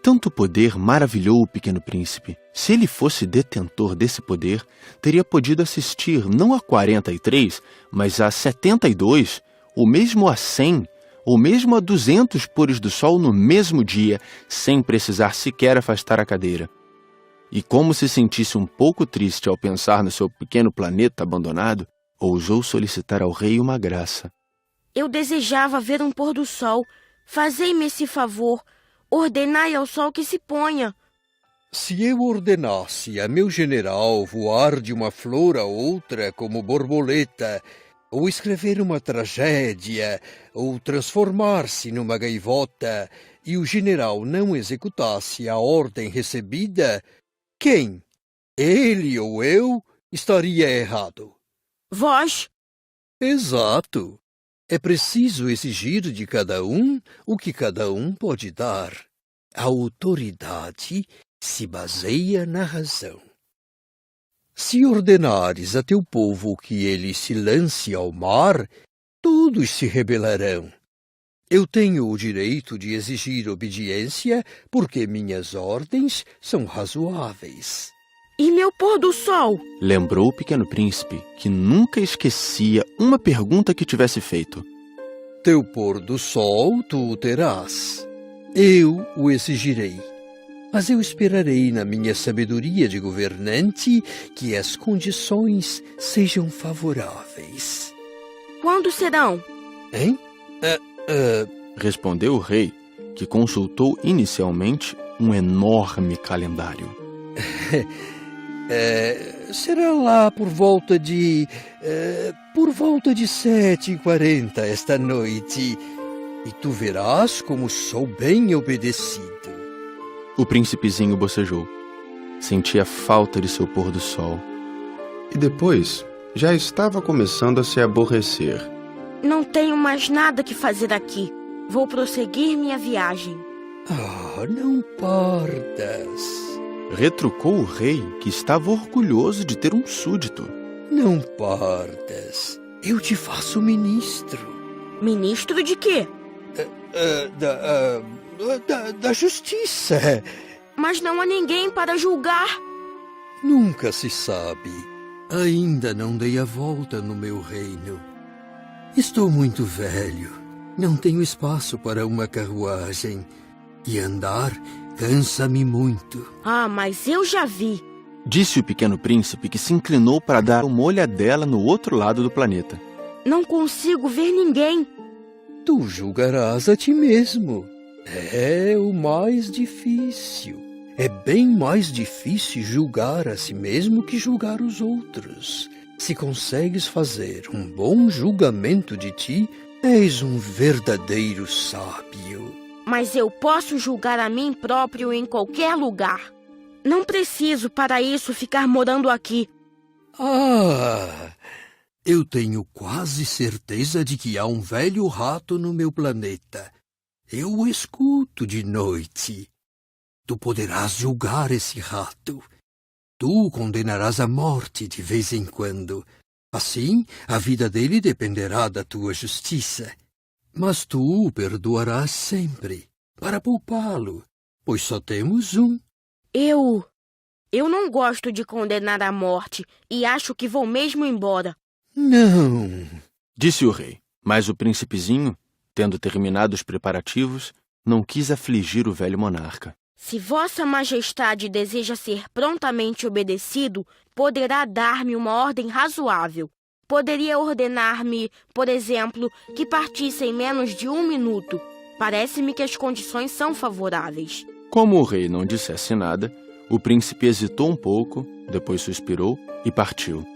Tanto poder maravilhou o Pequeno Príncipe. Se ele fosse detentor desse poder, teria podido assistir não a 43, mas a 72, ou mesmo a 100, ou mesmo a 200 pôres do sol no mesmo dia, sem precisar sequer afastar a cadeira. E como se sentisse um pouco triste ao pensar no seu pequeno planeta abandonado, ousou solicitar ao rei uma graça. Eu desejava ver um pôr do sol. Fazei-me esse favor. Ordenai ao sol que se ponha. Se eu ordenasse a meu general voar de uma flor a outra como borboleta, ou escrever uma tragédia, ou transformar-se numa gaivota, e o general não executasse a ordem recebida, quem, ele ou eu, estaria errado? Vós? Exato. É preciso exigir de cada um o que cada um pode dar. A autoridade se baseia na razão. Se ordenares a teu povo que ele se lance ao mar, todos se rebelarão. Eu tenho o direito de exigir obediência porque minhas ordens são razoáveis. E meu pôr do sol? Lembrou o Pequeno Príncipe que nunca esquecia uma pergunta que tivesse feito. Teu pôr do sol tu o terás. Eu o exigirei. Mas eu esperarei na minha sabedoria de governante que as condições sejam favoráveis. Quando serão? Hein? Respondeu o rei, que consultou inicialmente um enorme calendário. Será lá por volta de 7h40 esta noite, e tu verás como sou bem obedecido. O príncipezinho bocejou. Sentia falta de seu pôr do sol. E depois, já estava começando a se aborrecer. Não tenho mais nada que fazer aqui. Vou prosseguir minha viagem. Não partas. Retrucou o rei, que estava orgulhoso de ter um súdito. Não partas. Eu te faço ministro. Ministro de quê? Da justiça. Mas não há ninguém para julgar. Nunca se sabe. Ainda não dei a volta no meu reino. Estou muito velho. Não tenho espaço para uma carruagem. E andar cansa-me muito. Mas eu já vi. Disse o Pequeno Príncipe, que se inclinou para dar uma olhadela no outro lado do planeta. Não consigo ver ninguém. Tu julgarás a ti mesmo. É o mais difícil. É bem mais difícil julgar a si mesmo que julgar os outros. Se consegues fazer um bom julgamento de ti, és um verdadeiro sábio. Mas eu posso julgar a mim próprio em qualquer lugar. Não preciso para isso ficar morando aqui. Eu tenho quase certeza de que há um velho rato no meu planeta. Eu o escuto de noite. Tu poderás julgar esse rato. Tu o condenarás à morte de vez em quando. Assim, a vida dele dependerá da tua justiça. Mas tu o perdoarás sempre, para poupá-lo, pois só temos um. Eu não gosto de condenar à morte e acho que vou mesmo embora. Não, disse o rei, mas o príncipezinho, tendo terminado os preparativos, não quis afligir o velho monarca. Se Vossa Majestade deseja ser prontamente obedecido, poderá dar-me uma ordem razoável. Poderia ordenar-me, por exemplo, que partisse em menos de 1 minuto. Parece-me que as condições são favoráveis. Como o rei não dissesse nada, o príncipe hesitou um pouco, depois suspirou e partiu.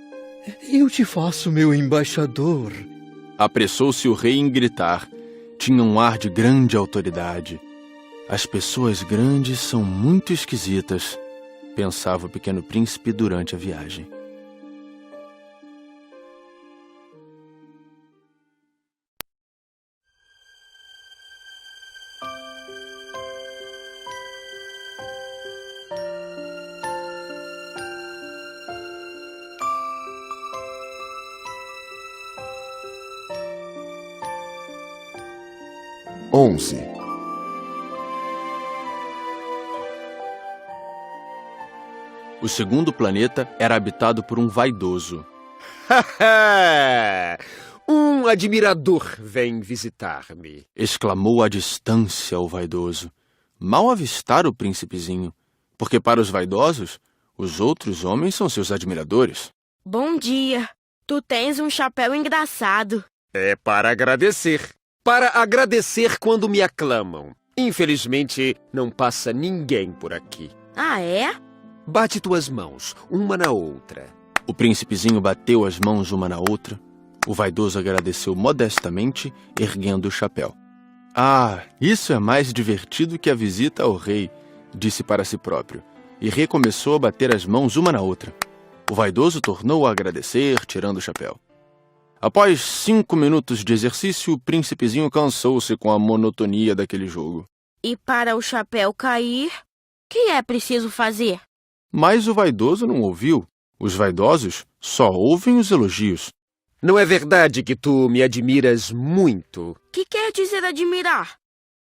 Eu te faço meu embaixador. Apressou-se o rei em gritar. Tinha um ar de grande autoridade. As pessoas grandes são muito esquisitas, pensava o Pequeno Príncipe durante a viagem. 11. O segundo planeta era habitado por um vaidoso. Um admirador vem visitar-me. Exclamou à distância o vaidoso. Mal avistar o príncipezinho, porque para os vaidosos, os outros homens são seus admiradores. Bom dia. Tu tens um chapéu engraçado. É para agradecer. Para agradecer quando me aclamam. Infelizmente, não passa ninguém por aqui. Ah, é? Bate tuas mãos, uma na outra. O príncipezinho bateu as mãos uma na outra. O vaidoso agradeceu modestamente, erguendo o chapéu. Ah, isso é mais divertido que a visita ao rei, disse para si próprio, e recomeçou a bater as mãos uma na outra. O vaidoso tornou a agradecer, tirando o chapéu. Após 5 minutos de exercício, o príncipezinho cansou-se com a monotonia daquele jogo. E para o chapéu cair, o que é preciso fazer? Mas o vaidoso não ouviu. Os vaidosos só ouvem os elogios. Não é verdade que tu me admiras muito? O que quer dizer admirar?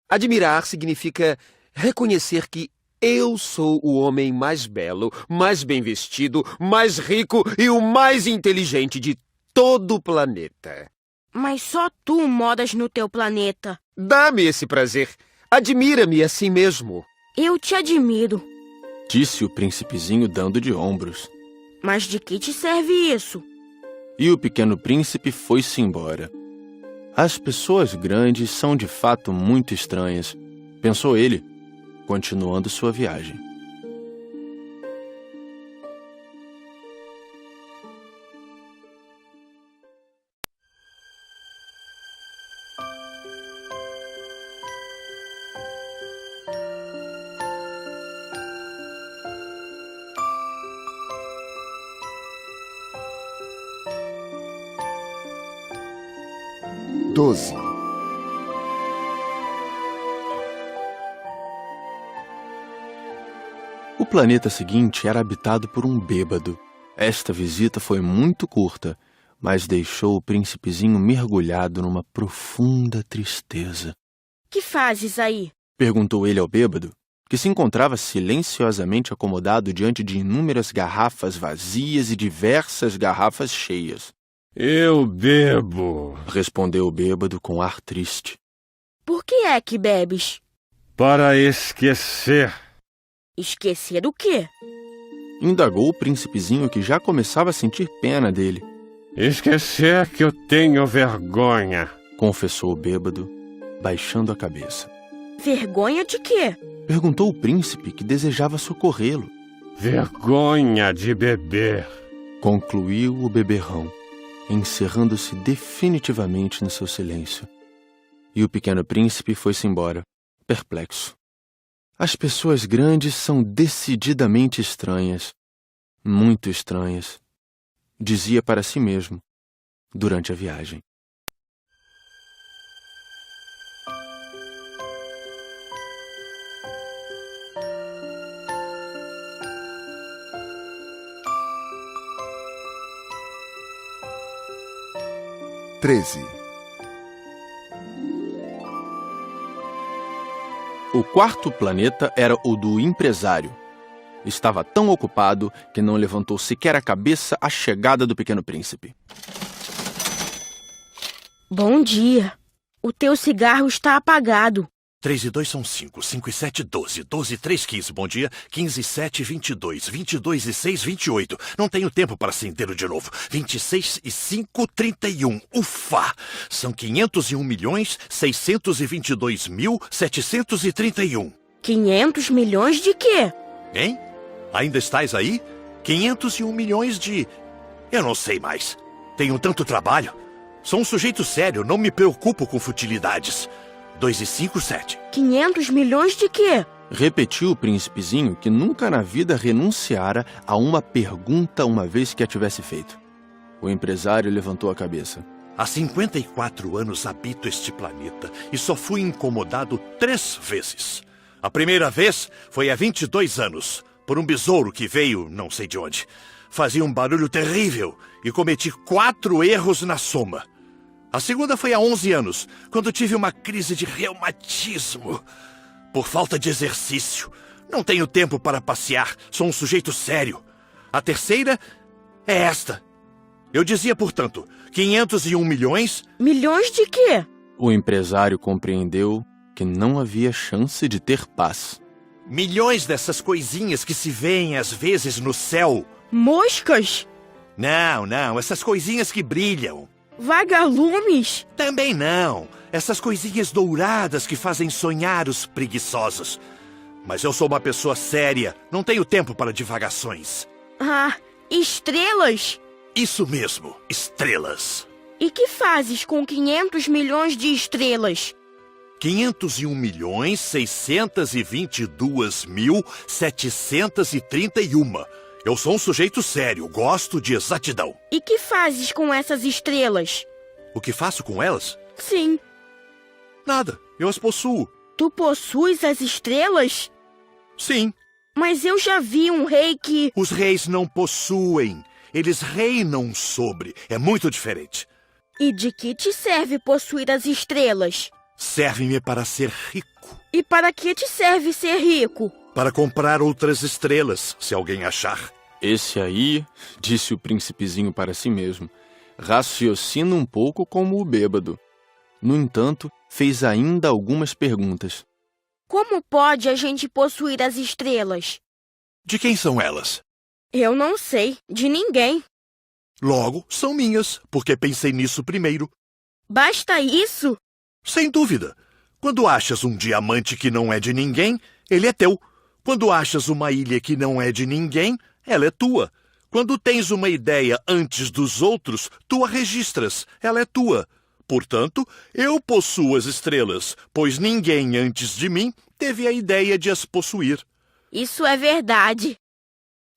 Admirar significa reconhecer que eu sou o homem mais belo, mais bem vestido, mais rico e o mais inteligente de todo o planeta. Mas só tu moras no teu planeta. Dá-me esse prazer. Admira-me assim mesmo. Eu te admiro. Disse o príncipezinho dando de ombros. Mas de que te serve isso? E o pequeno príncipe foi-se embora. As pessoas grandes são de fato muito estranhas, pensou ele, continuando sua viagem. Doze. O planeta seguinte era habitado por um bêbado. Esta visita foi muito curta, mas deixou o príncipezinho mergulhado numa profunda tristeza. Que fazes aí? Perguntou ele ao bêbado, que se encontrava silenciosamente acomodado diante de inúmeras garrafas vazias e diversas garrafas cheias. Eu bebo, respondeu o bêbado com ar triste. Por que é que bebes? para esquecer. Esquecer o quê? Indagou o príncipezinho, que já começava a sentir pena dele. Esquecer que eu tenho vergonha. Confessou o bêbado, baixando a cabeça. Vergonha de quê? Perguntou o príncipe, que desejava socorrê-lo. Vergonha de beber. Concluiu o beberrão, encerrando-se definitivamente no seu silêncio. E o pequeno príncipe foi-se embora, perplexo. As pessoas grandes são decididamente estranhas, muito estranhas, dizia para si mesmo durante a viagem. Treze. O quarto planeta era o do empresário. Estava tão ocupado que não levantou sequer a cabeça à chegada do pequeno príncipe. Bom dia. O teu cigarro está apagado. 3 e 2 são 5, 5 e 7, 12, 12 e 3, 15, bom dia, 15 e 7, 22, 22 e 6, 28, não tenho tempo para acendê-lo de novo, 26 e 5, 31, ufa, são 501.622.731. 500 milhões de quê? Hein? Ainda estás aí? 501 milhões de... Eu não sei mais, tenho tanto trabalho, sou um sujeito sério, não me preocupo com futilidades. 2 e 5, 7. 500 milhões de quê? Repetiu o príncipezinho, que nunca na vida renunciara a uma pergunta uma vez que a tivesse feito. O empresário levantou a cabeça. Há 54 anos habito este planeta e só fui incomodado 3 vezes. A primeira vez foi há 22 anos, por um besouro que veio não sei de onde. Fazia um barulho terrível e cometi 4 erros na soma. A segunda foi há 11 anos, quando tive uma crise de reumatismo. Por falta de exercício. Não tenho tempo para passear, sou um sujeito sério. A terceira é esta. Eu dizia, portanto, 501 milhões... Milhões de quê? O empresário compreendeu que não havia chance de ter paz. Milhões dessas coisinhas que se veem às vezes no céu. Moscas? Não, essas coisinhas que brilham. Vagalumes? Também não. Essas coisinhas douradas que fazem sonhar os preguiçosos. Mas eu sou uma pessoa séria, não tenho tempo para divagações. Ah, estrelas? Isso mesmo, estrelas. E que fazes com 500 milhões de estrelas? 501.622.731. Eu sou um sujeito sério, gosto de exatidão. E que fazes com essas estrelas? O que faço com elas? Sim. Nada, eu as possuo. Tu possuis as estrelas? Sim. Mas eu já vi um rei que... Os reis não possuem, eles reinam sobre. É muito diferente. E de que te serve possuir as estrelas? Serve-me para ser rico. E para que te serve ser rico? Para comprar outras estrelas, se alguém achar. Esse aí, disse o príncipezinho para si mesmo, raciocina um pouco como o bêbado. No entanto, fez ainda algumas perguntas. Como pode a gente possuir as estrelas? De quem são elas? Eu não sei, de ninguém. Logo, são minhas, porque pensei nisso primeiro. Basta isso? Sem dúvida. Quando achas um diamante que não é de ninguém, ele é teu. Quando achas uma ilha que não é de ninguém, ela é tua. Quando tens uma ideia antes dos outros, tu a registras, ela é tua. Portanto, eu possuo as estrelas, pois ninguém antes de mim teve a ideia de as possuir. Isso é verdade.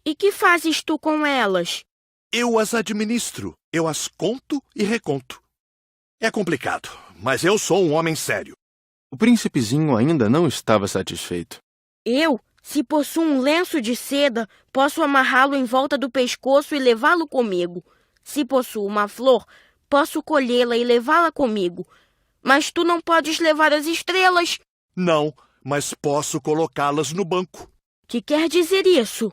E que fazes tu com elas? Eu as administro, eu as conto e reconto. É complicado, mas eu sou um homem sério. O príncipezinho ainda não estava satisfeito. Eu, se possuo um lenço de seda, posso amarrá-lo em volta do pescoço e levá-lo comigo. Se possuo uma flor, posso colhê-la e levá-la comigo. Mas tu não podes levar as estrelas. Não, mas posso colocá-las no banco. Que quer dizer isso?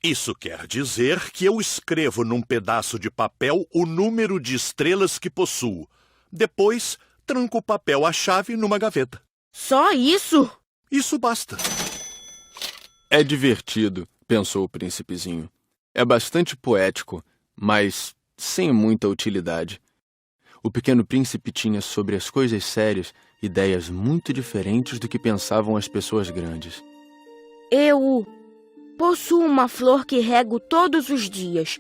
Isso quer dizer que eu escrevo num pedaço de papel o número de estrelas que possuo. Depois, tranco o papel à chave numa gaveta. Só isso? Isso basta. É divertido, pensou o príncipezinho. É bastante poético, mas sem muita utilidade. O pequeno príncipe tinha sobre as coisas sérias ideias muito diferentes do que pensavam as pessoas grandes. Eu possuo uma flor que rego todos os dias.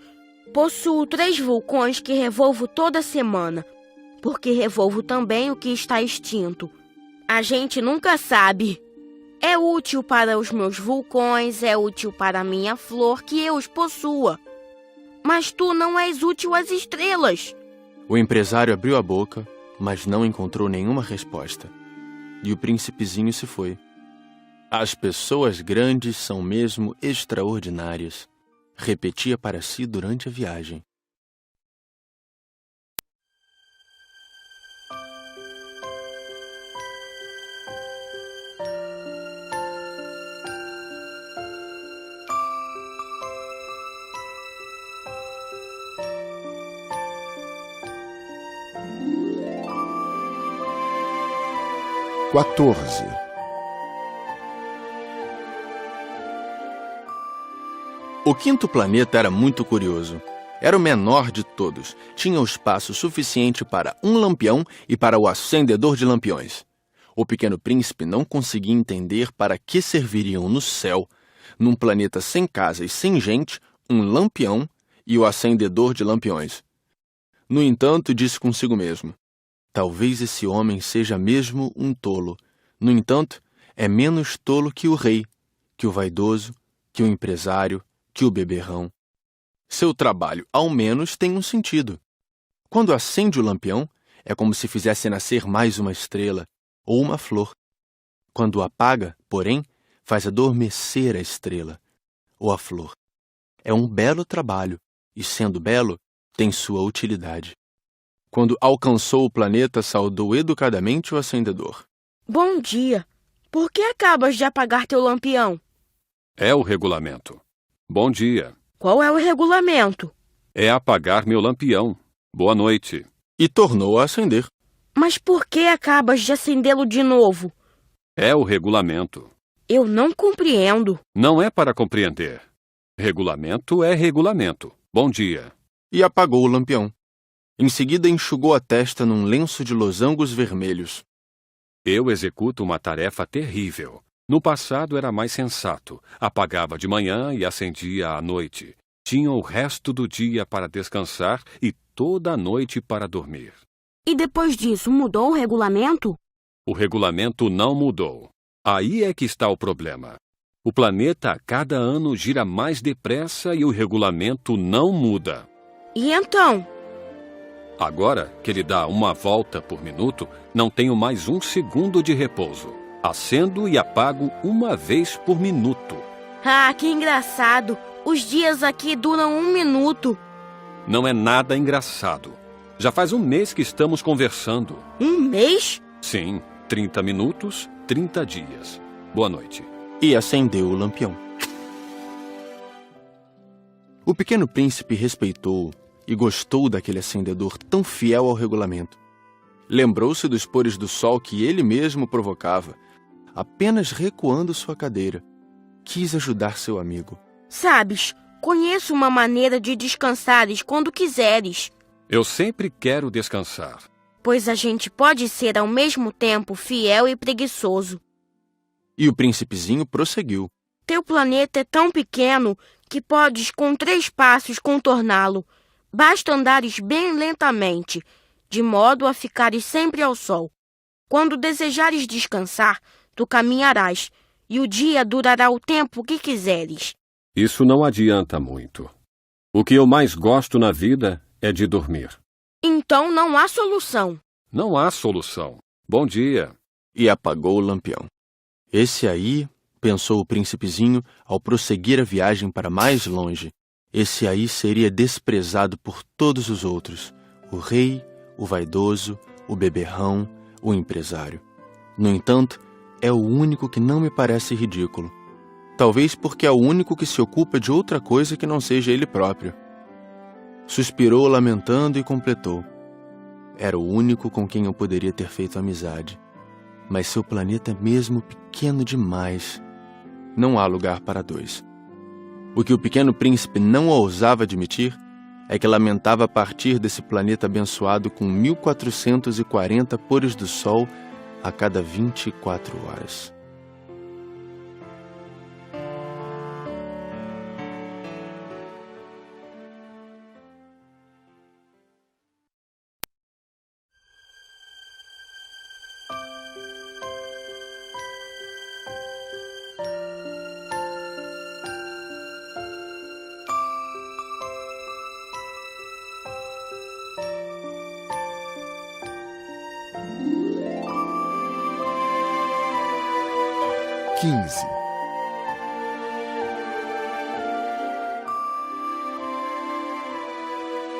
Possuo 3 vulcões que revolvo toda semana, porque revolvo também o que está extinto. A gente nunca sabe. É útil para os meus vulcões, é útil para a minha flor que eu os possua. Mas tu não és útil às estrelas. O empresário abriu a boca, mas não encontrou nenhuma resposta. E o príncipezinho se foi. As pessoas grandes são mesmo extraordinárias, repetia para si durante a viagem. Quatorze. O quinto planeta era muito curioso. Era o menor de todos. Tinha o espaço suficiente para um lampião e para o acendedor de lampiões. O pequeno príncipe não conseguia entender para que serviriam no céu, num planeta sem casa e sem gente, um lampião e o acendedor de lampiões. No entanto, disse consigo mesmo: talvez esse homem seja mesmo um tolo. No entanto, é menos tolo que o rei, que o vaidoso, que o empresário, que o beberrão. Seu trabalho, ao menos, tem um sentido. Quando acende o lampião, é como se fizesse nascer mais uma estrela ou uma flor. Quando apaga, porém, faz adormecer a estrela ou a flor. É um belo trabalho, e sendo belo, tem sua utilidade. Quando alcançou o planeta, saudou educadamente o acendedor. Bom dia. Por que acabas de apagar teu lampião? É o regulamento. Bom dia. Qual é o regulamento? É apagar meu lampião. Boa noite. E tornou a acender. Mas por que acabas de acendê-lo de novo? É o regulamento. Eu não compreendo. Não é para compreender. Regulamento é regulamento. Bom dia. E apagou o lampião. Em seguida, enxugou a testa num lenço de losangos vermelhos. Eu executo uma tarefa terrível. No passado era mais sensato. Apagava de manhã e acendia à noite. Tinha o resto do dia para descansar e toda a noite para dormir. E depois disso, mudou o regulamento? O regulamento não mudou. Aí é que está o problema. O planeta a cada ano gira mais depressa e o regulamento não muda. E então? Agora que ele dá uma volta por minuto, não tenho mais 1 segundo de repouso. Acendo e apago uma vez por minuto. Ah, que engraçado. Os dias aqui duram 1 minuto. Não é nada engraçado. Já faz 1 mês que estamos conversando. 1 mês? Sim, 30 minutos, 30 dias. Boa noite. E acendeu o lampião. O pequeno príncipe respeitou e gostou daquele acendedor tão fiel ao regulamento. Lembrou-se dos pores do sol que ele mesmo provocava, apenas recuando sua cadeira. Quis ajudar seu amigo. Sabes, conheço uma maneira de descansares quando quiseres. Eu sempre quero descansar. Pois a gente pode ser ao mesmo tempo fiel e preguiçoso. E o príncipezinho prosseguiu. Teu planeta é tão pequeno que podes com 3 passos contorná-lo. Basta andares bem lentamente, de modo a ficares sempre ao sol. Quando desejares descansar, tu caminharás, e o dia durará o tempo que quiseres. Isso não adianta muito. O que eu mais gosto na vida é de dormir. Então não há solução. Não há solução. Bom dia. E apagou o lampião. Esse aí, pensou o príncipezinho ao prosseguir a viagem para mais longe, esse aí seria desprezado por todos os outros. O rei, o vaidoso, o beberrão, o empresário. No entanto, é o único que não me parece ridículo. Talvez porque é o único que se ocupa de outra coisa que não seja ele próprio. Suspirou lamentando e completou. Era o único com quem eu poderia ter feito amizade. Mas seu planeta é mesmo pequeno demais. Não há lugar para 2. O que o pequeno príncipe não ousava admitir é que lamentava partir desse planeta abençoado com 1440 pores do sol a cada 24 horas.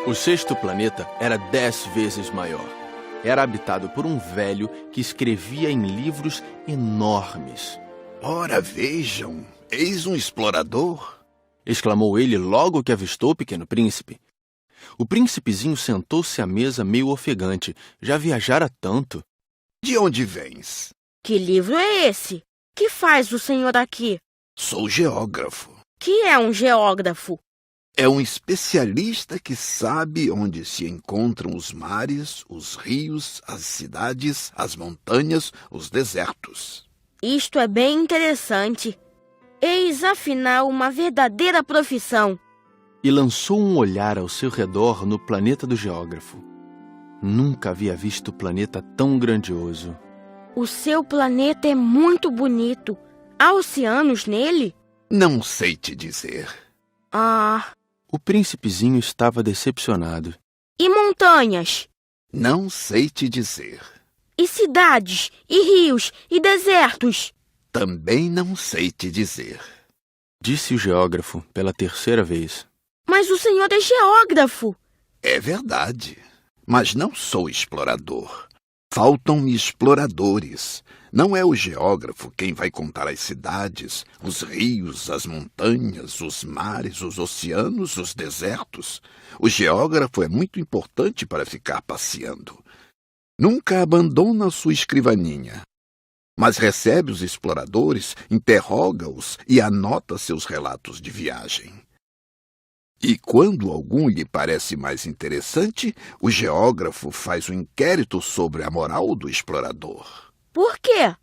O 6º planeta era 10 vezes maior. Era habitado por um velho que escrevia em livros enormes. Ora, vejam, eis um explorador! Exclamou ele logo que avistou o pequeno príncipe. O príncipezinho sentou-se à mesa meio ofegante. Já viajara tanto. De onde vens? Que livro é esse? Que faz o senhor aqui? Sou geógrafo. Que é um geógrafo? É um especialista que sabe onde se encontram os mares, os rios, as cidades, as montanhas, os desertos. Isto é bem interessante. Eis, afinal, uma verdadeira profissão. E lançou um olhar ao seu redor no planeta do geógrafo. Nunca havia visto planeta tão grandioso. O seu planeta é muito bonito. Há oceanos nele? Não sei te dizer. Ah... O príncipezinho estava decepcionado. E montanhas? Não sei te dizer. E cidades? E rios? E desertos? Também não sei te dizer. Disse o geógrafo pela 3ª vez. Mas o senhor é geógrafo. É verdade. Mas não sou explorador. Faltam-me exploradores. Não é o geógrafo quem vai contar as cidades, os rios, as montanhas, os mares, os oceanos, os desertos. O geógrafo é muito importante para ficar passeando. Nunca abandona sua escrivaninha, mas recebe os exploradores, interroga-os e anota seus relatos de viagem. E quando algum lhe parece mais interessante, o geógrafo faz um inquérito sobre a moral do explorador. Por quê?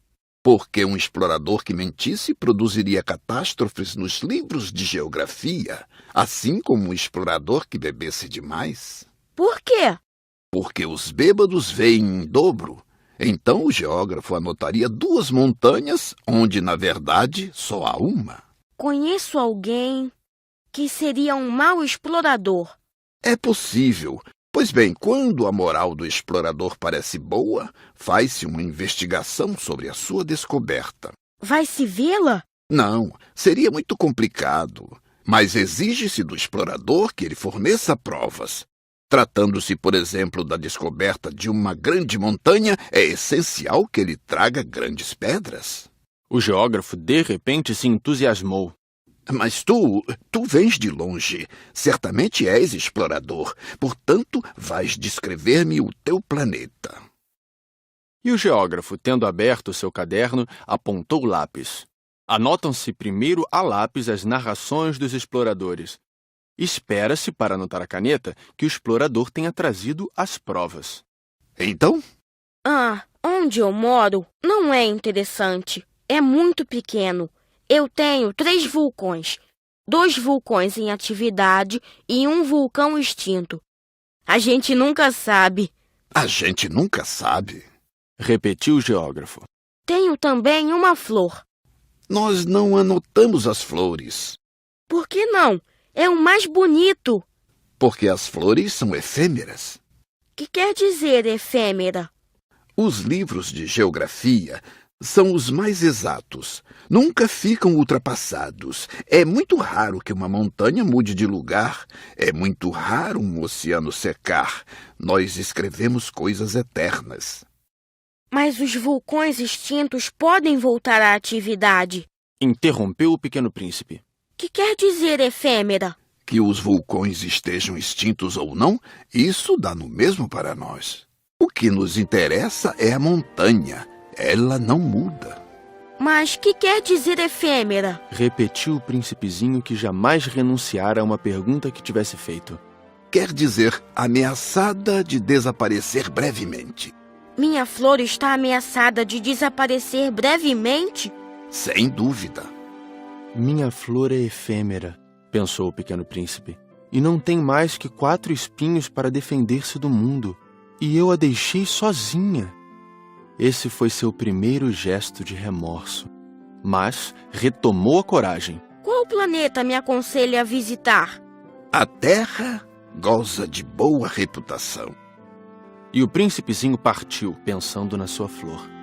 Porque um explorador que mentisse produziria catástrofes nos livros de geografia, assim como um explorador que bebesse demais. Por quê? Porque os bêbados veem em dobro. Então o geógrafo anotaria 2 montanhas, onde, na verdade, só há uma. Conheço alguém que seria um mau explorador. É possível. Pois bem, quando a moral do explorador parece boa, faz-se uma investigação sobre a sua descoberta. Vai-se vê-la? Não, seria muito complicado. Mas exige-se do explorador que ele forneça provas. Tratando-se, por exemplo, da descoberta de uma grande montanha, é essencial que ele traga grandes pedras. O geógrafo, de repente, se entusiasmou. Mas tu vens de longe. Certamente és explorador. Portanto, vais descrever-me o teu planeta. E o geógrafo, tendo aberto seu caderno, apontou o lápis. Anotam-se primeiro a lápis as narrações dos exploradores. Espera-se, para anotar a caneta, que o explorador tenha trazido as provas. Então? Onde eu moro não é interessante. É muito pequeno. Eu tenho 3 vulcões. 2 vulcões em atividade e 1 vulcão extinto. A gente nunca sabe. A gente nunca sabe? Repetiu o geógrafo. Tenho também uma flor. Nós não anotamos as flores. Por que não? É o mais bonito. Porque as flores são efêmeras. Que quer dizer efêmera? Os livros de geografia são os mais exatos. Nunca ficam ultrapassados. É muito raro que uma montanha mude de lugar. É muito raro um oceano secar. Nós escrevemos coisas eternas. Mas os vulcões extintos podem voltar à atividade. Interrompeu o Pequeno Príncipe. Que quer dizer efêmera? Que os vulcões estejam extintos ou não, isso dá no mesmo para nós. O que nos interessa é a montanha. Ela não muda. Mas que quer dizer efêmera? Repetiu o príncipezinho, que jamais renunciara a uma pergunta que tivesse feito. Quer dizer ameaçada de desaparecer brevemente. Minha flor está ameaçada de desaparecer brevemente? Sem dúvida. Minha flor é efêmera, pensou o Pequeno Príncipe, e não tem mais que 4 espinhos para defender-se do mundo, e eu a deixei sozinha. Esse foi seu primeiro gesto de remorso, mas retomou a coragem. Qual planeta me aconselha a visitar? A Terra goza de boa reputação. E o príncipezinho partiu, pensando na sua flor.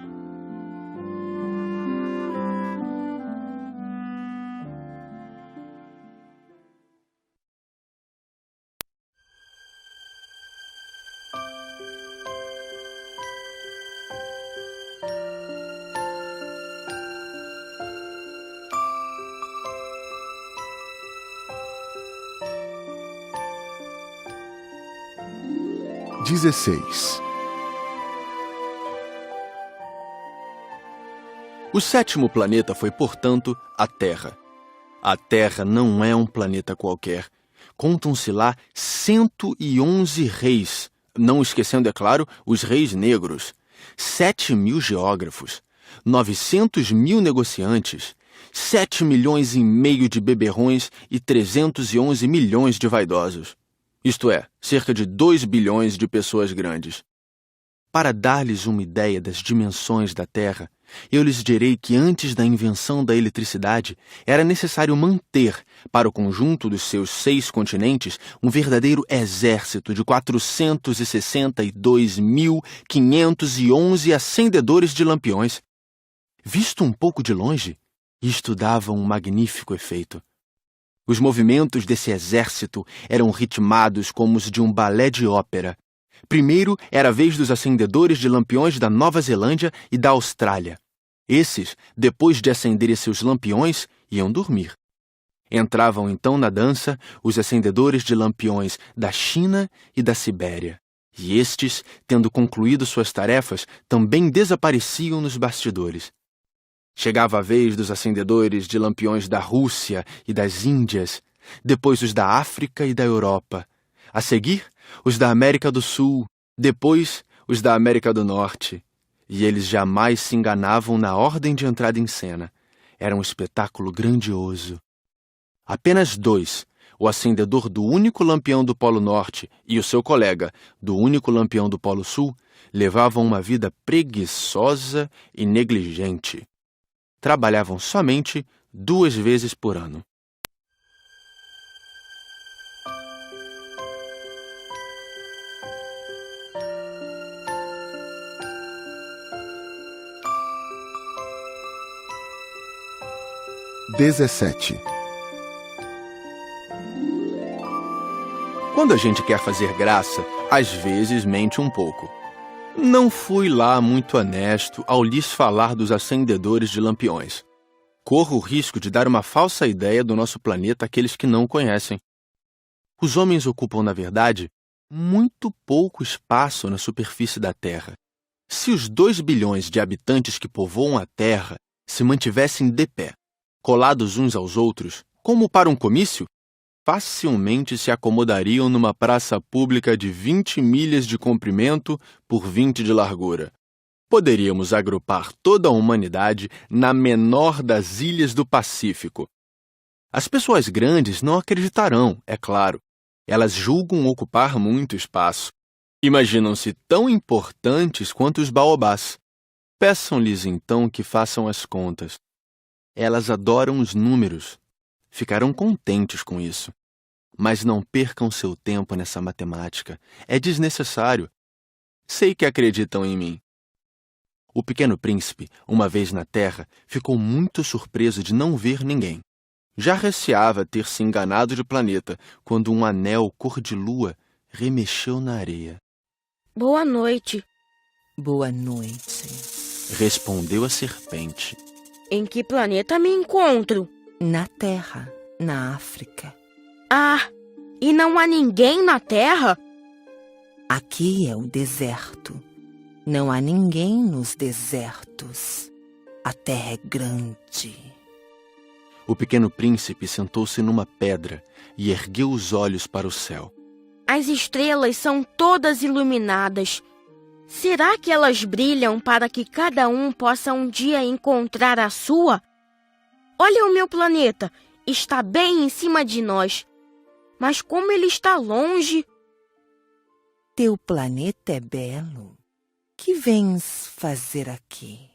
O 7º planeta foi, portanto, a Terra. A Terra não é um planeta qualquer. Contam-se lá 111 reis, não esquecendo, é claro, os reis negros, 7.000 geógrafos, 900.000 negociantes, 7,5 milhões de beberrões e 311 milhões de vaidosos. Isto é, cerca de 2 bilhões de pessoas grandes. Para dar-lhes uma ideia das dimensões da Terra, eu lhes direi que antes da invenção da eletricidade, era necessário manter, para o conjunto dos seus 6 continentes, um verdadeiro exército de 462.511 acendedores de lampiões. Visto um pouco de longe, isto dava um magnífico efeito. Os movimentos desse exército eram ritmados como os de um balé de ópera. Primeiro era a vez dos acendedores de lampiões da Nova Zelândia e da Austrália. Esses, depois de acenderem seus lampiões, iam dormir. Entravam então na dança os acendedores de lampiões da China e da Sibéria. E estes, tendo concluído suas tarefas, também desapareciam nos bastidores. Chegava a vez dos acendedores de lampiões da Rússia e das Índias, depois os da África e da Europa. A seguir, os da América do Sul, depois os da América do Norte. E eles jamais se enganavam na ordem de entrada em cena. Era um espetáculo grandioso. Apenas dois, o acendedor do único lampião do Polo Norte e o seu colega, do único lampião do Polo Sul, levavam uma vida preguiçosa e negligente. Trabalhavam somente 2 vezes por ano. Quando a gente quer fazer graça, às vezes mente um pouco. Não fui lá muito honesto ao lhes falar dos acendedores de lampiões. Corro o risco de dar uma falsa ideia do nosso planeta àqueles que não conhecem. Os homens ocupam, na verdade, muito pouco espaço na superfície da Terra. Se os 2 bilhões de habitantes que povoam a Terra se mantivessem de pé, colados uns aos outros, como para um comício, facilmente se acomodariam numa praça pública de 20 milhas de comprimento por 20 de largura. Poderíamos agrupar toda a humanidade na menor das ilhas do Pacífico. As pessoas grandes não acreditarão, é claro. Elas julgam ocupar muito espaço. Imaginam-se tão importantes quanto os baobás. Peçam-lhes então que façam as contas. Elas adoram os números. Ficarão contentes com isso. Mas não percam seu tempo nessa matemática. É desnecessário. Sei que acreditam em mim. O Pequeno Príncipe, uma vez na Terra, ficou muito surpreso de não ver ninguém. Já receava ter se enganado de planeta quando um anel cor-de-lua remexeu na areia. Boa noite. Boa noite. Respondeu a serpente. Em que planeta me encontro? Na Terra, na África. Ah, e não há ninguém na Terra? Aqui é o deserto. Não há ninguém nos desertos. A Terra é grande. O Pequeno Príncipe sentou-se numa pedra e ergueu os olhos para o céu. As estrelas são todas iluminadas. Será que elas brilham para que cada um possa um dia encontrar a sua? Olha o meu planeta, está bem em cima de nós. Mas como ele está longe... Teu planeta é belo. Que vens fazer aqui?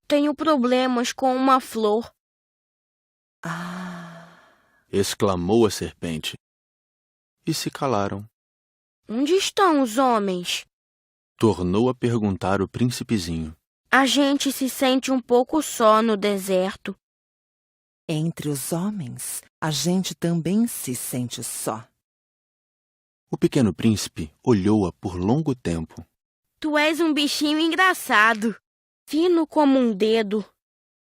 Tenho problemas com uma flor. Ah! Exclamou a serpente. E se calaram. Onde estão os homens? Tornou a perguntar o príncipezinho. A gente se sente um pouco só no deserto. Entre os homens, a gente também se sente só. O Pequeno Príncipe olhou-a por longo tempo. Tu és um bichinho engraçado, fino como um dedo.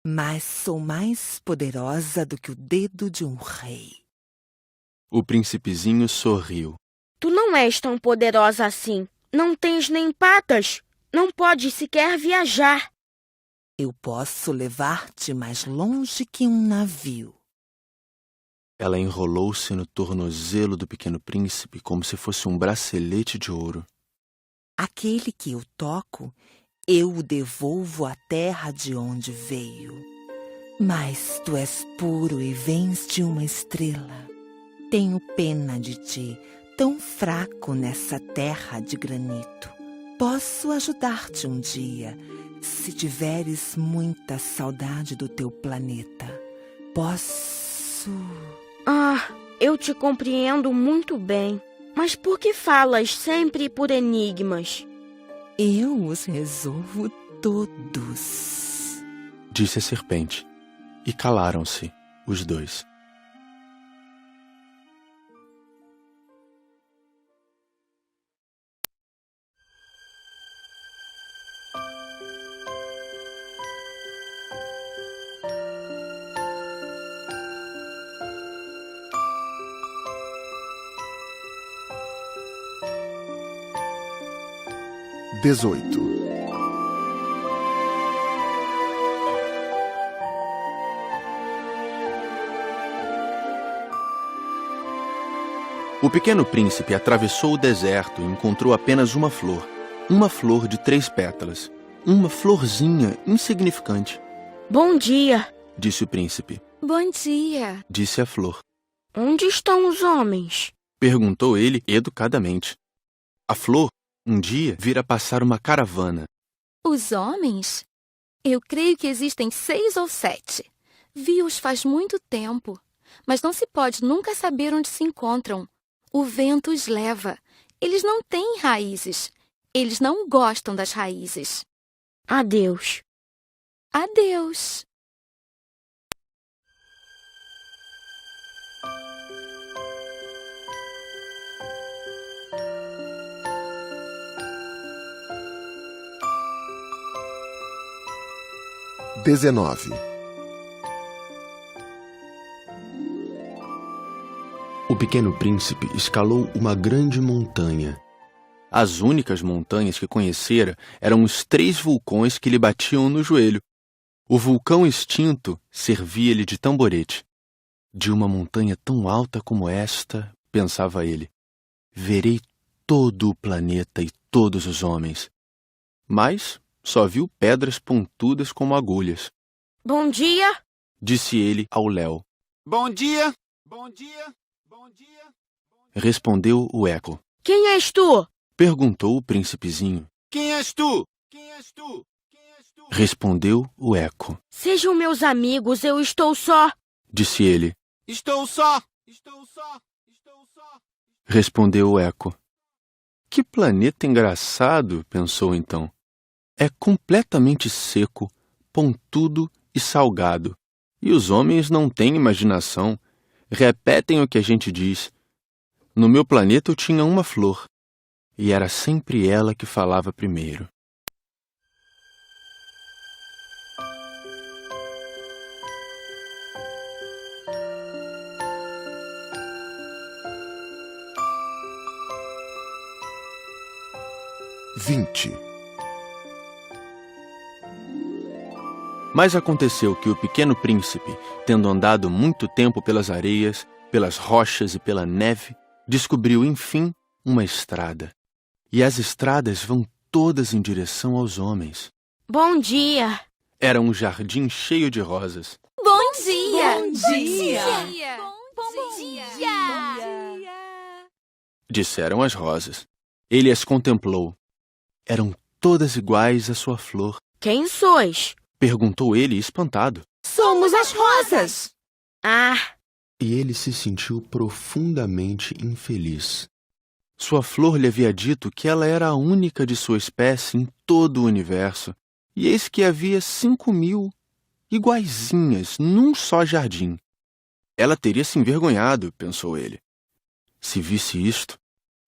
Mas sou mais poderosa do que o dedo de um rei. O príncipezinho sorriu. Tu não és tão poderosa assim. Não tens nem patas. Não podes sequer viajar. Eu posso levar-te mais longe que um navio. Ela enrolou-se no tornozelo do Pequeno Príncipe como se fosse um bracelete de ouro. Aquele que eu toco, eu o devolvo à terra de onde veio. Mas tu és puro e vens de uma estrela. Tenho pena de ti, tão fraco nessa terra de granito. Posso ajudar-te um dia, se tiveres muita saudade do teu planeta. Posso... Ah, eu te compreendo muito bem. Mas por que falas sempre por enigmas? Eu os resolvo todos. Disse a serpente. E calaram-se, os dois. 18. O pequeno príncipe atravessou o deserto e encontrou apenas uma flor de 3 pétalas, uma florzinha insignificante. Bom dia. Disse o príncipe. Bom dia. Disse a flor. Onde estão os homens? Perguntou ele educadamente. A flor, um dia, vira passar uma caravana. Os homens? Eu creio que existem 6 ou 7. Vi-os faz muito tempo, mas não se pode nunca saber onde se encontram. O vento os leva. Eles não têm raízes. Eles não gostam das raízes. Adeus. Adeus. O pequeno príncipe escalou uma grande montanha. As únicas montanhas que conhecera eram os 3 vulcões que lhe batiam no joelho. O vulcão extinto servia-lhe de tamborete. De uma montanha tão alta como esta, pensava ele, verei todo o planeta e todos os homens. Mas só viu pedras pontudas como agulhas. Bom dia. Disse ele ao Léo. Bom dia. Bom dia. Bom dia. Respondeu o eco. Quem és tu? Perguntou o príncipezinho. Quem és tu? Quem és tu? Quem és tu? Respondeu o eco. Sejam meus amigos, eu estou só. Disse ele. Estou só. Estou só. Estou só. Respondeu o eco. Que planeta engraçado, pensou então. É completamente seco, pontudo e salgado. E os homens não têm imaginação. Repetem o que a gente diz. No meu planeta eu tinha uma flor. E era sempre ela que falava primeiro. Mas aconteceu que o pequeno príncipe, tendo andado muito tempo pelas areias, pelas rochas e pela neve, descobriu, enfim, uma estrada. E as estradas vão todas em direção aos homens. Bom dia. Era um jardim cheio de rosas. Bom dia. Bom dia. Bom dia. Disseram as rosas. Ele as contemplou. Eram todas iguais à sua flor. Quem sois? Perguntou ele, espantado. Somos as rosas. Ah, E ele se sentiu profundamente infeliz. Sua flor lhe havia dito que ela era a única de sua espécie em todo o universo. E eis que havia 5.000 iguaizinhas num só jardim. Ela teria se envergonhado, pensou ele. Se visse isto,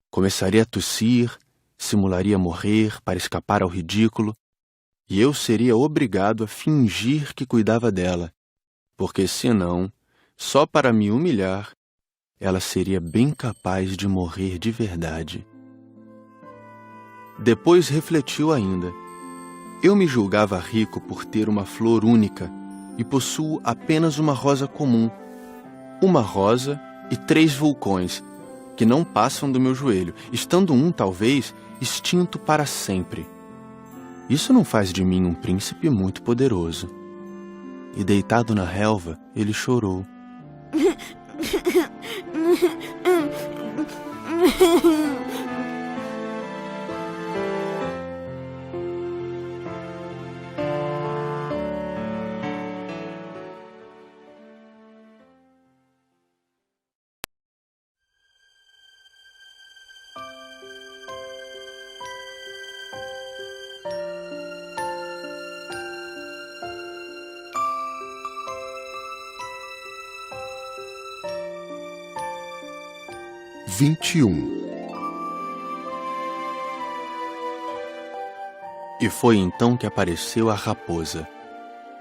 começaria a tossir, simularia morrer para escapar ao ridículo, e eu seria obrigado a fingir que cuidava dela, porque senão, só para me humilhar, ela seria bem capaz de morrer de verdade. Depois refletiu ainda. Eu me julgava rico por ter uma flor única e possuo apenas uma rosa comum. Uma rosa e 3 vulcões, que não passam do meu joelho, estando um, talvez, extinto para sempre. Isso não faz de mim um príncipe muito poderoso. E deitado na relva, ele chorou. E foi então que apareceu a raposa.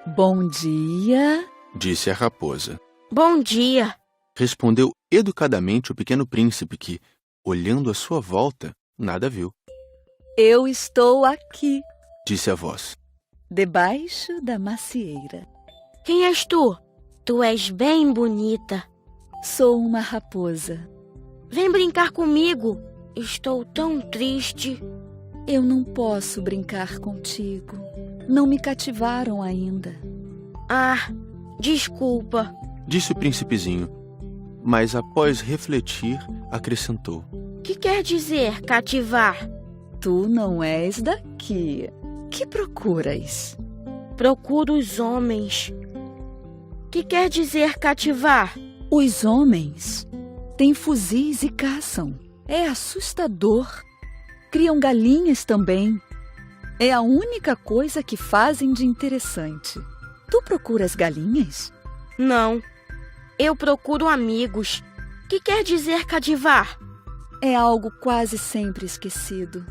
Bom dia. Disse a raposa. bom dia. Respondeu educadamente o pequeno príncipe que, olhando à sua volta, nada viu. Eu estou aqui, disse a voz. debaixo da macieira. Quem és tu? Tu és bem bonita. Sou uma raposa. Vem brincar comigo. Estou tão triste. Eu não posso brincar contigo. Não me cativaram ainda. Ah, desculpa. Disse o príncipezinho, mas após refletir, acrescentou. Que quer dizer cativar? Tu não és daqui. Que procuras? Procuro os homens. Que quer dizer cativar? Os homens têm fuzis e caçam. É assustador. Criam galinhas também. É a única coisa que fazem de interessante. Tu procuras galinhas? Não. Eu procuro amigos. Que quer dizer cativar? É algo quase sempre esquecido.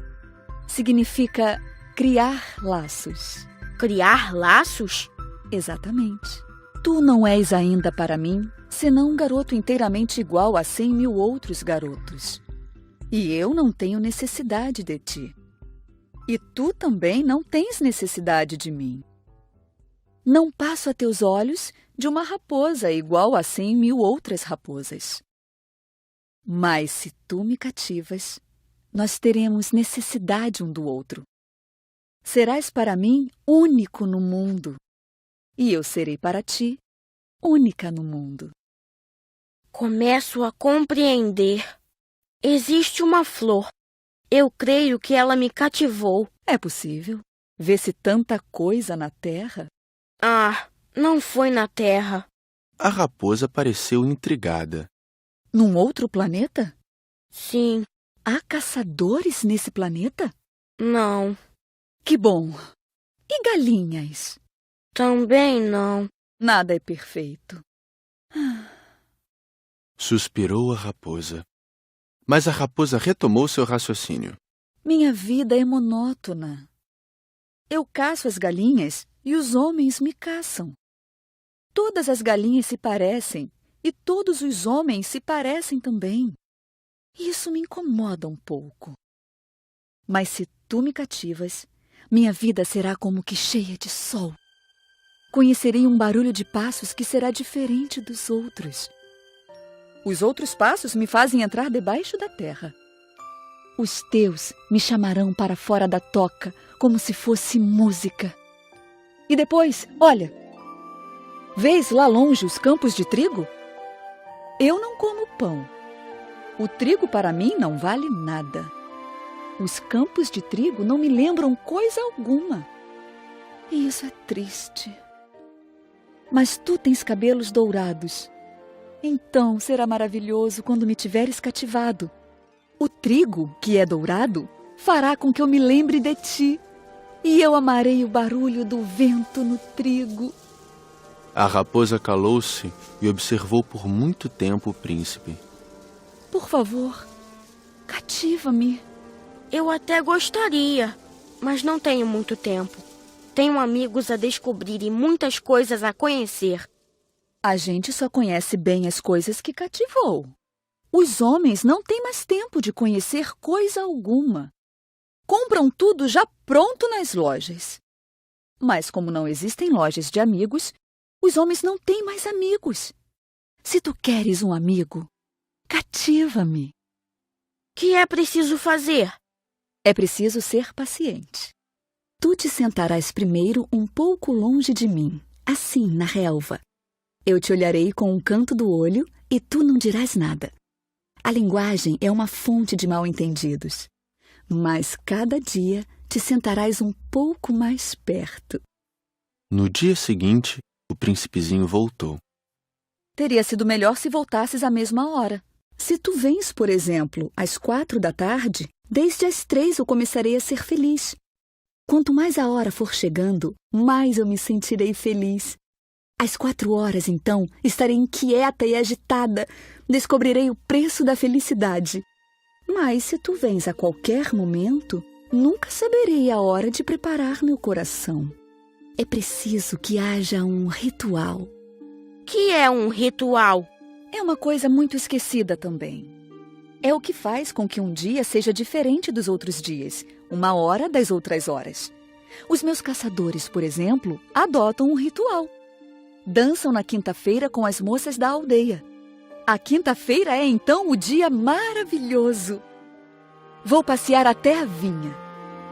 Significa criar laços. Criar laços? Exatamente. Tu não és ainda para mim, senão um garoto inteiramente igual a 100.000 outros garotos. E eu não tenho necessidade de ti. E tu também não tens necessidade de mim. Não passo a teus olhos de uma raposa igual a 100.000 outras raposas. Mas se tu me cativas, nós teremos necessidade um do outro. Serás para mim único no mundo, e eu serei para ti única no mundo. Começo a compreender. Existe uma flor. Eu creio que ela me cativou. É possível. Vê-se tanta coisa na terra. Ah, não foi na terra. A raposa pareceu intrigada. Num outro planeta? Sim. Há caçadores nesse planeta? Não. Que bom. E galinhas? Também não. Nada é perfeito. Suspirou a raposa. Mas a raposa retomou seu raciocínio. Minha vida é monótona. Eu caço as galinhas e os homens me caçam. Todas as galinhas se parecem e todos os homens se parecem também. Isso me incomoda um pouco. Mas se tu me cativas, minha vida será como que cheia de sol. Conhecerei um barulho de passos que será diferente dos outros. Os outros passos me fazem entrar debaixo da terra. Os teus me chamarão para fora da toca, como se fosse música. E depois, olha, vês lá longe os campos de trigo? Eu não como pão. O trigo para mim não vale nada. Os campos de trigo não me lembram coisa alguma. E isso é triste. Mas tu tens cabelos dourados. Então será maravilhoso quando me tiveres cativado. O trigo, que é dourado, fará com que eu me lembre de ti. E eu amarei o barulho do vento no trigo. A raposa calou-se e observou por muito tempo o príncipe. Por favor, cativa-me. Eu até gostaria, mas não tenho muito tempo. Tenho amigos a descobrir e muitas coisas a conhecer. A gente só conhece bem as coisas que cativou. Os homens não têm mais tempo de conhecer coisa alguma. Compram tudo já pronto nas lojas. Mas como não existem lojas de amigos, os homens não têm mais amigos. Se tu queres um amigo, cativa-me. Que é preciso fazer? É preciso ser paciente. Tu te sentarás primeiro um pouco longe de mim, assim, na relva. Eu te olharei com um canto do olho e tu não dirás nada. A linguagem é uma fonte de mal-entendidos. Mas cada dia te sentarás um pouco mais perto. No dia seguinte, o príncipezinho voltou. Teria sido melhor se voltasses à mesma hora. Se tu vens, por exemplo, às 4 da tarde, desde as 3 eu começarei a ser feliz. Quanto mais a hora for chegando, mais eu me sentirei feliz. Às 4 horas, então, estarei inquieta e agitada. Descobrirei o preço da felicidade. Mas se tu vens a qualquer momento, nunca saberei a hora de preparar meu coração. É preciso que haja um ritual. Que é um ritual? É uma coisa muito esquecida também. É o que faz com que um dia seja diferente dos outros dias, 1 hora das outras horas. Os meus caçadores, por exemplo, adotam um ritual. Dançam na quinta-feira com as moças da aldeia. A quinta-feira é, então, o dia maravilhoso. Vou passear até a vinha.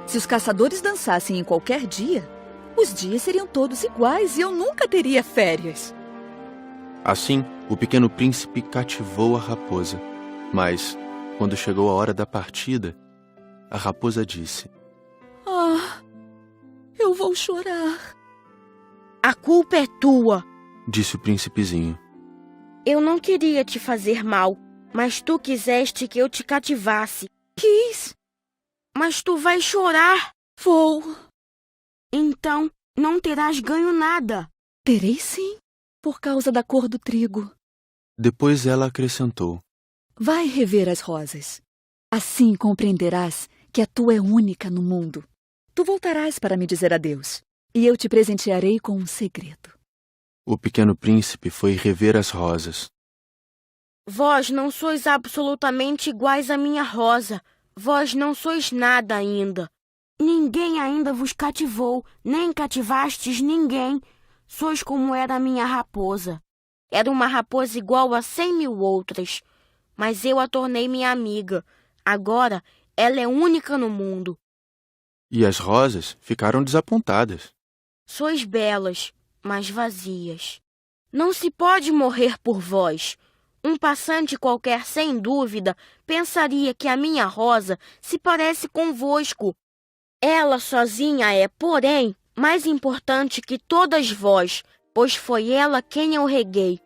Se os caçadores dançassem em qualquer dia, os dias seriam todos iguais e eu nunca teria férias. Assim, o pequeno príncipe cativou a raposa. Mas, quando chegou a hora da partida, a raposa disse: Ah, eu vou chorar. A culpa é tua. Disse o príncipezinho. Eu não queria te fazer mal, mas tu quiseste que eu te cativasse. Quis. Mas tu vai chorar. Vou. Então, não terás ganho nada. Terei sim, por causa da cor do trigo. Depois ela acrescentou: Vai rever as rosas. Assim compreenderás que a tua é única no mundo. Tu voltarás para me dizer adeus, e eu te presentearei com um segredo. O pequeno príncipe foi rever as rosas. Vós não sois absolutamente iguais à minha rosa. Vós não sois nada ainda. Ninguém ainda vos cativou, nem cativastes ninguém. Sois como era a minha raposa. Era uma raposa igual a 100.000 outras, mas eu a tornei minha amiga. Agora ela é única no mundo. E as rosas ficaram desapontadas. Sois belas, mas vazias. Não se pode morrer por vós. Um passante qualquer, sem dúvida, pensaria que a minha rosa se parece convosco. Ela sozinha é, porém, mais importante que todas vós, pois foi ela quem eu reguei.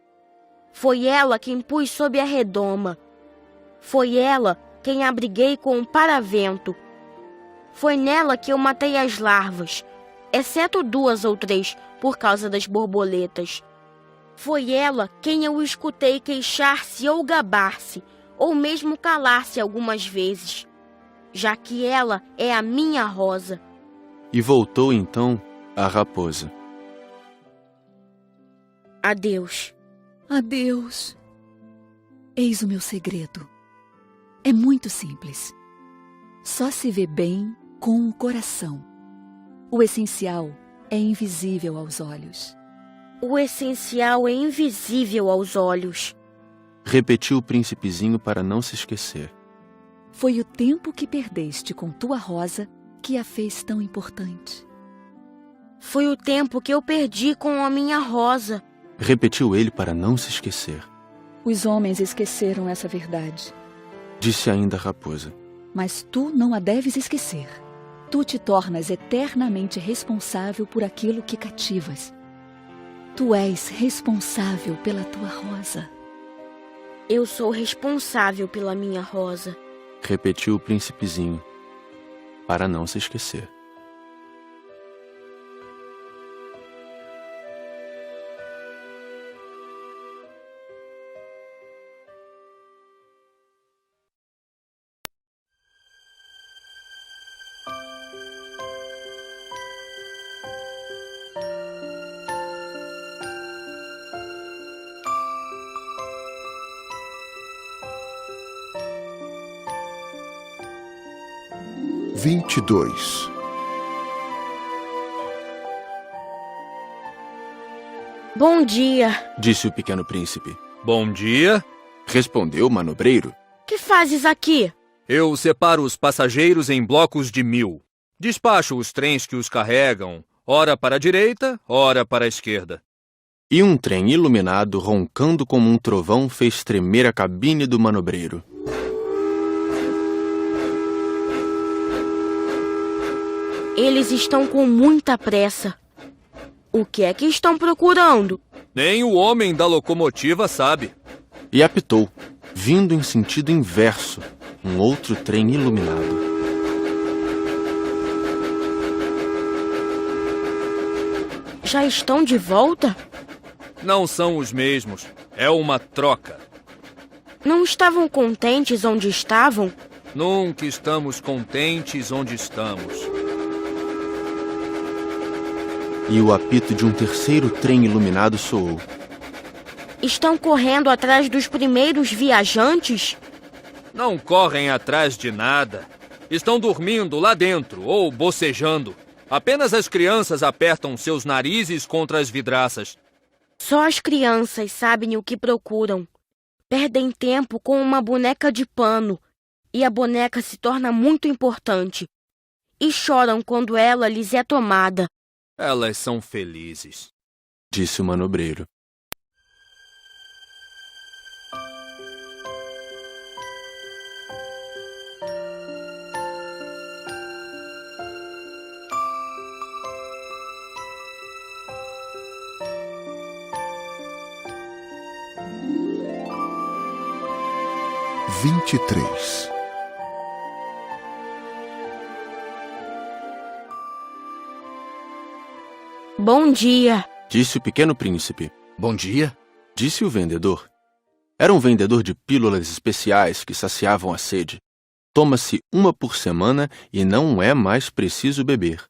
Foi ela quem pus sob a redoma. Foi ela quem abriguei com o paravento. Foi nela que eu matei as larvas, exceto 2 ou 3, por causa das borboletas. Foi ela quem eu escutei queixar-se ou gabar-se, ou mesmo calar-se algumas vezes, já que ela é a minha rosa. E voltou então a raposa. Adeus. Adeus. Eis o meu segredo. É muito simples. Só se vê bem com o coração. O essencial é invisível aos olhos. O essencial é invisível aos olhos. Repetiu o príncipezinho para não se esquecer. Foi o tempo que perdeste com tua rosa que a fez tão importante. Foi o tempo que eu perdi com a minha rosa. Repetiu ele para não se esquecer. Os homens esqueceram essa verdade. Disse ainda a raposa. Mas tu não a deves esquecer. Tu te tornas eternamente responsável por aquilo que cativas. Tu és responsável pela tua rosa. Eu sou responsável pela minha rosa. Repetiu o príncipezinho, para não se esquecer. Bom dia, disse o pequeno príncipe. Bom dia. Respondeu o manobreiro. Que fazes aqui? Eu separo os passageiros em blocos de 1000. Despacho os trens que os carregam, ora para a direita, ora para a esquerda. E um trem iluminado, roncando como um trovão, fez tremer a cabine do manobreiro. Eles estão com muita pressa. O que é que estão procurando? Nem o homem da locomotiva sabe. E apitou, vindo em sentido inverso, um outro trem iluminado. Já estão de volta? Não são os mesmos. É uma troca. Não estavam contentes onde estavam? Nunca estamos contentes onde estamos. E o apito de um terceiro trem iluminado soou. Estão correndo atrás dos primeiros viajantes? Não correm atrás de nada. Estão dormindo lá dentro ou bocejando. Apenas as crianças apertam seus narizes contra as vidraças. Só as crianças sabem o que procuram. Perdem tempo com uma boneca de pano e a boneca se torna muito importante. E choram quando ela lhes é tomada. Elas são felizes, disse o manobreiro. Bom dia, disse o pequeno príncipe. Bom dia, disse o vendedor. Era um vendedor de pílulas especiais que saciavam a sede. Toma-se uma por semana e não é mais preciso beber.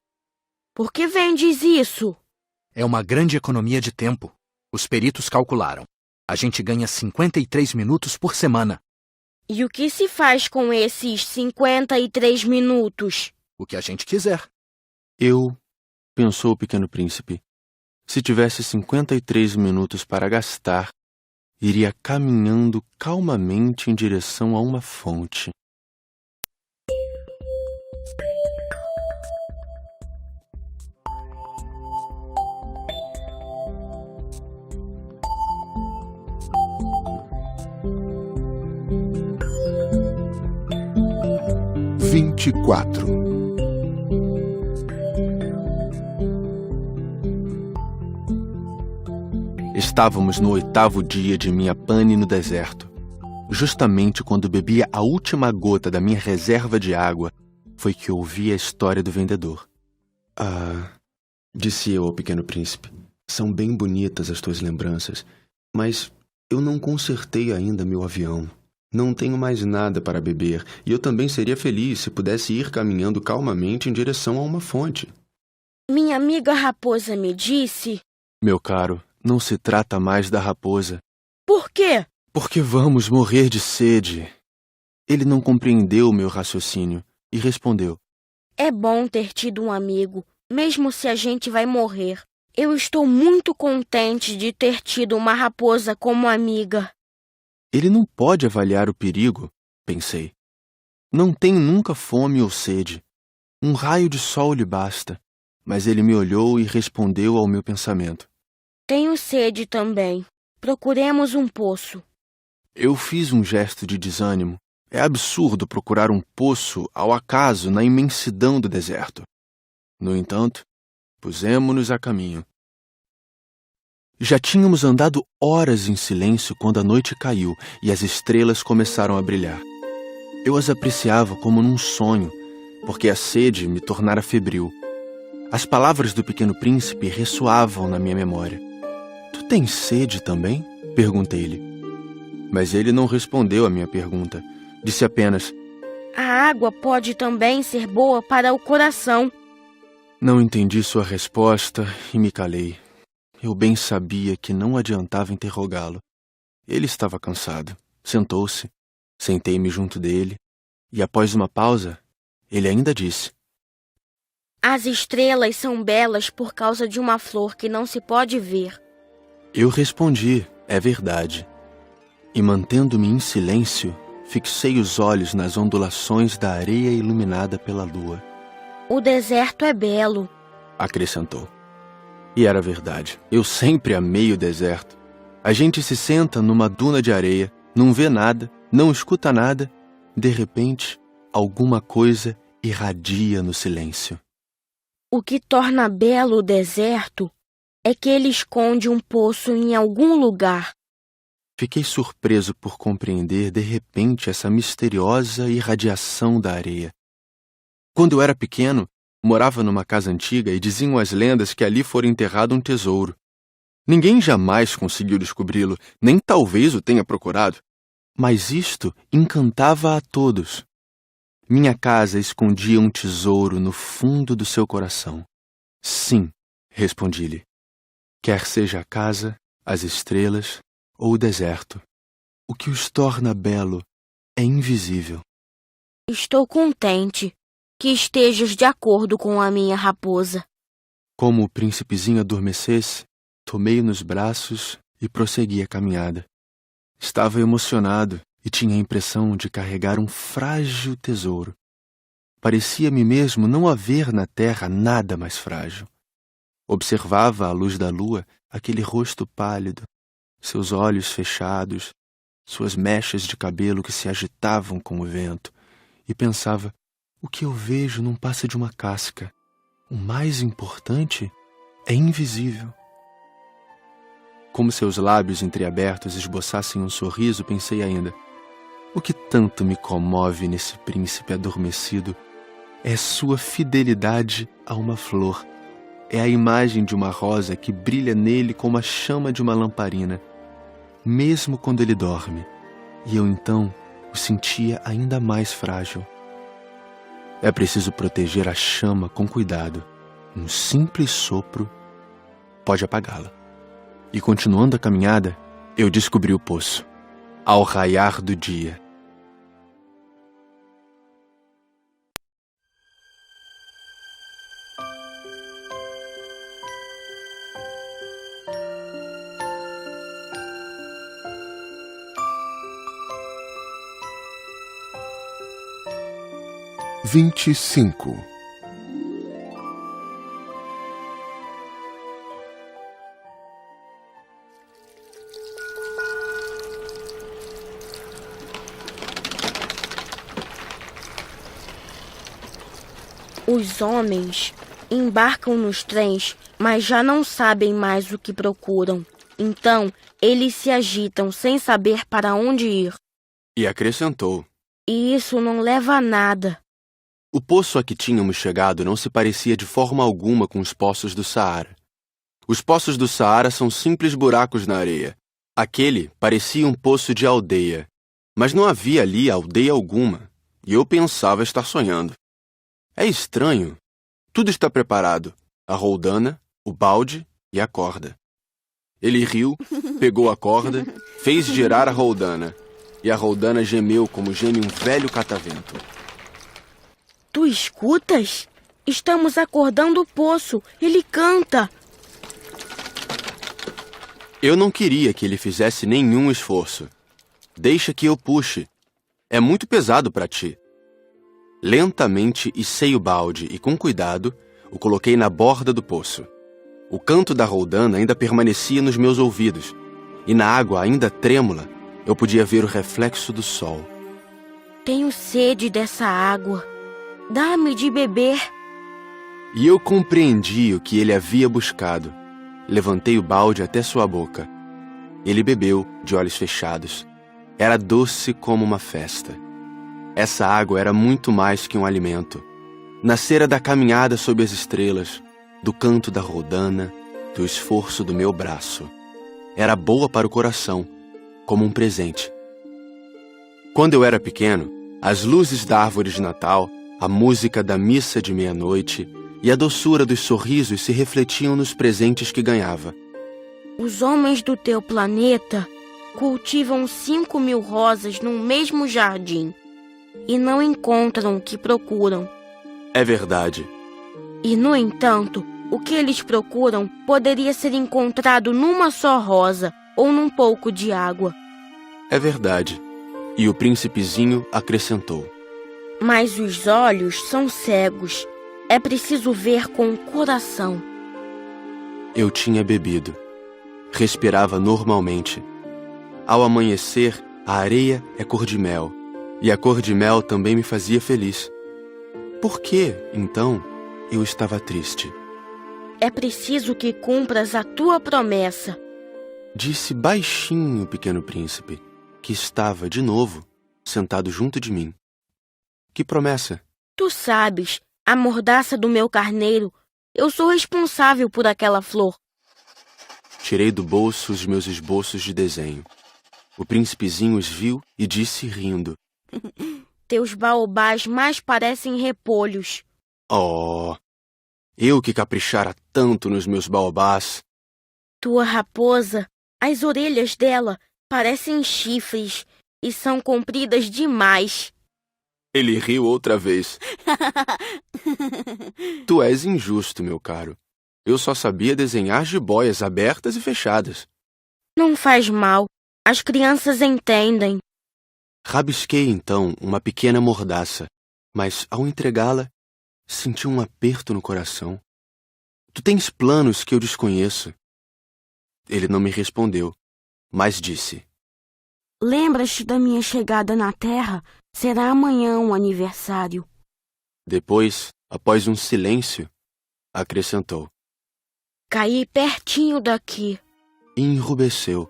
Por que vendes isso? É uma grande economia de tempo. Os peritos calcularam. A gente ganha 53 minutos por semana. E o que se faz com esses 53 minutos? O que a gente quiser. Pensou o pequeno príncipe, se tivesse 53 minutos para gastar, iria caminhando calmamente em direção a uma fonte. Estávamos no 8º dia de minha pane no deserto. Justamente quando bebia a última gota da minha reserva de água, foi que ouvi a história do vendedor. Disse eu ao pequeno príncipe, são bem bonitas as tuas lembranças, mas eu não consertei ainda meu avião. Não tenho mais nada para beber, e eu também seria feliz se pudesse ir caminhando calmamente em direção a uma fonte. Minha amiga raposa me disse... Meu caro, não se trata mais da raposa. Por quê? Porque vamos morrer de sede. Ele não compreendeu meu raciocínio e respondeu. É bom ter tido um amigo, mesmo se a gente vai morrer. Eu estou muito contente de ter tido uma raposa como amiga. Ele não pode avaliar o perigo, pensei. Não tenho nunca fome ou sede. Um raio de sol lhe basta. Mas ele me olhou e respondeu ao meu pensamento. Tenho sede também. Procuremos um poço. Eu fiz um gesto de desânimo. É absurdo procurar um poço ao acaso na imensidão do deserto. No entanto, pusemo-nos a caminho. Já tínhamos andado horas em silêncio quando a noite caiu e as estrelas começaram a brilhar. Eu as apreciava como num sonho, porque a sede me tornara febril. As palavras do pequeno príncipe ressoavam na minha memória. Tu tens sede também? Perguntei-lhe. Mas ele não respondeu à minha pergunta. Disse apenas: A água pode também ser boa para o coração. Não entendi sua resposta e me calei. Eu bem sabia que não adiantava interrogá-lo. Ele estava cansado. Sentou-se. Sentei-me junto dele. E após uma pausa, ele ainda disse: As estrelas são belas por causa de uma flor que não se pode ver. Eu respondi: é verdade. E mantendo-me em silêncio, fixei os olhos nas ondulações da areia iluminada pela lua. O deserto é belo, acrescentou. E era verdade. Eu sempre amei o deserto. A gente se senta numa duna de areia, não vê nada, não escuta nada. De repente, alguma coisa irradia no silêncio. O que torna belo o deserto é que ele esconde um poço em algum lugar. Fiquei surpreso por compreender de repente essa misteriosa irradiação da areia. Quando eu era pequeno, morava numa casa antiga e diziam as lendas que ali fora enterrado um tesouro. Ninguém jamais conseguiu descobri-lo, nem talvez o tenha procurado. Mas isto encantava a todos. Minha casa escondia um tesouro no fundo do seu coração. Sim, respondi-lhe. Quer seja a casa, as estrelas ou o deserto, o que os torna belo é invisível. Estou contente que estejas de acordo com a minha raposa. Como o príncipezinho adormecesse, tomei-o nos braços e prossegui a caminhada. Estava emocionado e tinha a impressão de carregar um frágil tesouro. Parecia-me mesmo não haver na terra nada mais frágil. Observava à luz da lua aquele rosto pálido, seus olhos fechados, suas mechas de cabelo que se agitavam com o vento, e pensava: o que eu vejo não passa de uma casca. O mais importante é invisível. Como seus lábios entreabertos esboçassem um sorriso, pensei ainda: o que tanto me comove nesse príncipe adormecido é sua fidelidade a uma flor. É a imagem de uma rosa que brilha nele como a chama de uma lamparina, mesmo quando ele dorme, e eu então o sentia ainda mais frágil. É preciso proteger a chama com cuidado. Um simples sopro pode apagá-la. E continuando a caminhada, eu descobri o poço, ao raiar do dia. Os homens embarcam nos trens, mas já não sabem mais o que procuram. Então, eles se agitam sem saber para onde ir. E acrescentou: E isso não leva a nada. O poço a que tínhamos chegado não se parecia de forma alguma com os poços do Saara. Os poços do Saara são simples buracos na areia. Aquele parecia um poço de aldeia, mas não havia ali aldeia alguma, e eu pensava estar sonhando. É estranho. Tudo está preparado: a roldana, o balde e a corda. Ele riu, pegou a corda, fez girar a roldana, e a roldana gemeu como geme um velho catavento. Tu escutas? Estamos acordando o poço. Ele canta. Eu não queria que ele fizesse nenhum esforço. Deixa que eu puxe. É muito pesado para ti. Lentamente içei o balde e, com cuidado, o coloquei na borda do poço. O canto da roldana ainda permanecia nos meus ouvidos, e na água ainda trêmula, eu podia ver o reflexo do sol. Tenho sede dessa água. Dá-me de beber. E eu compreendi o que ele havia buscado. Levantei o balde até sua boca. Ele bebeu, de olhos fechados. Era doce como uma festa. Essa água era muito mais que um alimento. Nascera da caminhada sob as estrelas, do canto da roldana, do esforço do meu braço. Era boa para o coração, como um presente. Quando eu era pequeno, as luzes da árvore de Natal, a música da missa de meia-noite e a doçura dos sorrisos se refletiam nos presentes que ganhava. Os homens do teu planeta cultivam 5.000 rosas no mesmo jardim e não encontram o que procuram. É verdade. E, no entanto, o que eles procuram poderia ser encontrado numa só rosa ou num pouco de água. É verdade. E o príncipezinho acrescentou: Mas os olhos são cegos. É preciso ver com o coração. Eu tinha bebido. Respirava normalmente. Ao amanhecer, a areia é cor de mel. E a cor de mel também me fazia feliz. Por que, então, eu estava triste? É preciso que cumpras a tua promessa. Disse baixinho o pequeno príncipe, que estava, de novo, sentado junto de mim. Que promessa? Tu sabes, a mordaça do meu carneiro. Eu sou responsável por aquela flor. Tirei do bolso os meus esboços de desenho. O príncipezinho os viu e disse rindo: Teus baobás mais parecem repolhos. Oh, eu que caprichara tanto nos meus baobás. Tua raposa, as orelhas dela parecem chifres e são compridas demais. Ele riu outra vez. Tu és injusto, meu caro. Eu só sabia desenhar jiboias abertas e fechadas. Não faz mal. As crianças entendem. Rabisquei, então, uma pequena mordaça, mas, ao entregá-la, senti um aperto no coração. Tu tens planos que eu desconheço. Ele não me respondeu, mas disse: Lembras-te da minha chegada na Terra? Será amanhã um aniversário. Depois, após um silêncio, acrescentou: Caí pertinho daqui. E enrubesceu.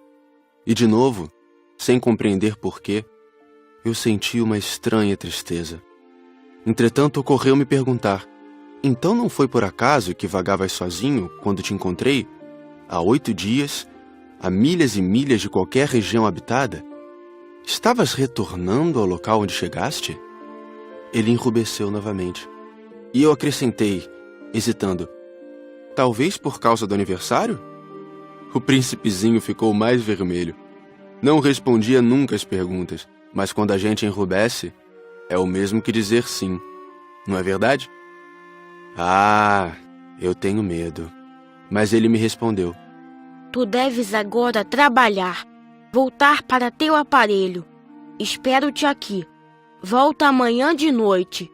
E de novo, sem compreender porquê, eu senti uma estranha tristeza. Entretanto, ocorreu-me perguntar: então não foi por acaso que vagavas sozinho quando te encontrei, há 8 dias, a milhas e milhas de qualquer região habitada? Estavas retornando ao local onde chegaste? Ele enrubesceu novamente. E eu acrescentei, hesitando: talvez por causa do aniversário? O príncipezinho ficou mais vermelho. Não respondia nunca às perguntas, mas quando a gente enrubesce, é o mesmo que dizer sim. Não é verdade? Ah, eu tenho medo. Mas ele me respondeu: Tu deves agora trabalhar, voltar para teu aparelho. Espero-te aqui. Volta amanhã de noite.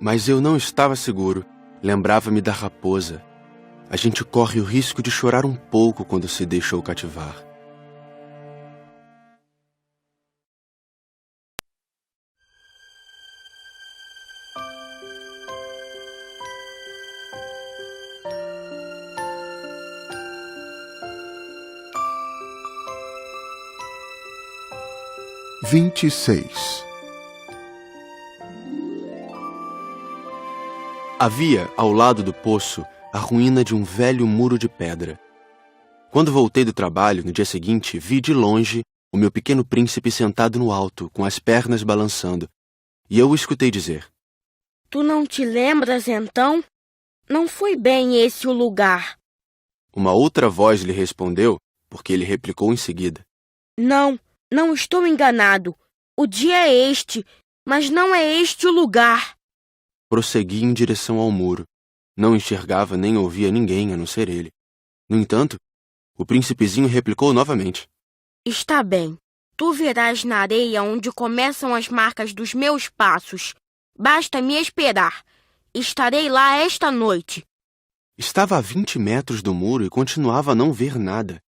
Mas eu não estava seguro. Lembrava-me da raposa. A gente corre o risco de chorar um pouco quando se deixou cativar. Havia, ao lado do poço, a ruína de um velho muro de pedra. Quando voltei do trabalho, no dia seguinte, vi de longe o meu pequeno príncipe sentado no alto, com as pernas balançando, e eu o escutei dizer: Tu não te lembras, então? Não foi bem esse o lugar. Uma outra voz lhe respondeu, porque ele replicou em seguida: Não estou enganado. O dia é este, mas não é este o lugar. Prossegui em direção ao muro. Não enxergava nem ouvia ninguém a não ser ele. No entanto, o príncipezinho replicou novamente: Está bem. Tu verás na areia onde começam as marcas dos meus passos. Basta me esperar. Estarei lá esta noite. Estava a 20 metros do muro e continuava a não ver nada.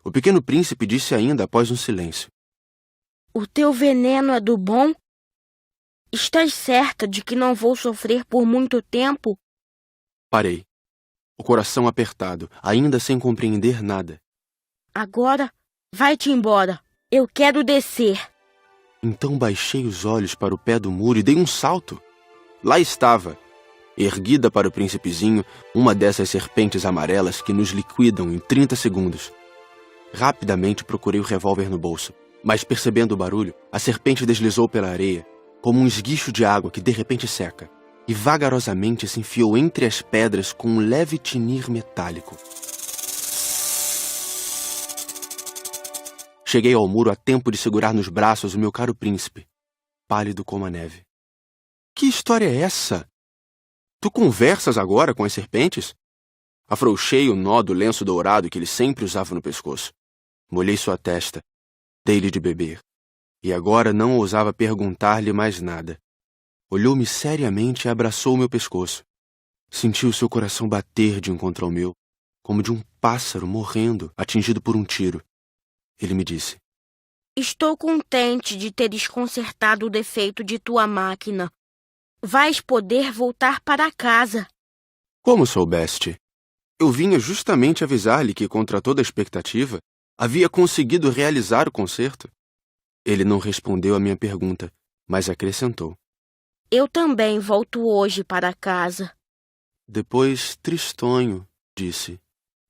O pequeno príncipe disse ainda após um silêncio: O teu veneno é do bom? Estás certa de que não vou sofrer por muito tempo? Parei, o coração apertado, ainda sem compreender nada. Agora, vai-te embora. Eu quero descer. Então baixei os olhos para o pé do muro e dei um salto. Lá estava, erguida para o príncipezinho, uma dessas serpentes amarelas que nos liquidam em 30 segundos. Rapidamente procurei o revólver no bolso, mas percebendo o barulho, a serpente deslizou pela areia, como um esguicho de água que de repente seca, e vagarosamente se enfiou entre as pedras com um leve tinir metálico. Cheguei ao muro a tempo de segurar nos braços o meu caro príncipe, pálido como a neve. Que história é essa? Tu conversas agora com as serpentes? Afrouxei o nó do lenço dourado que ele sempre usava no pescoço. Molhei sua testa, dei-lhe de beber, e agora não ousava perguntar-lhe mais nada. Olhou-me seriamente e abraçou o meu pescoço. Senti o seu coração bater de encontro ao meu, como de um pássaro morrendo, atingido por um tiro. Ele me disse: Estou contente de teres consertado o defeito de tua máquina. Vais poder voltar para casa. Como soubeste? Eu vinha justamente avisar-lhe que, contra toda expectativa, havia conseguido realizar o concerto. Ele não respondeu à minha pergunta, mas acrescentou: Eu também volto hoje para casa. Depois, tristonho, disse: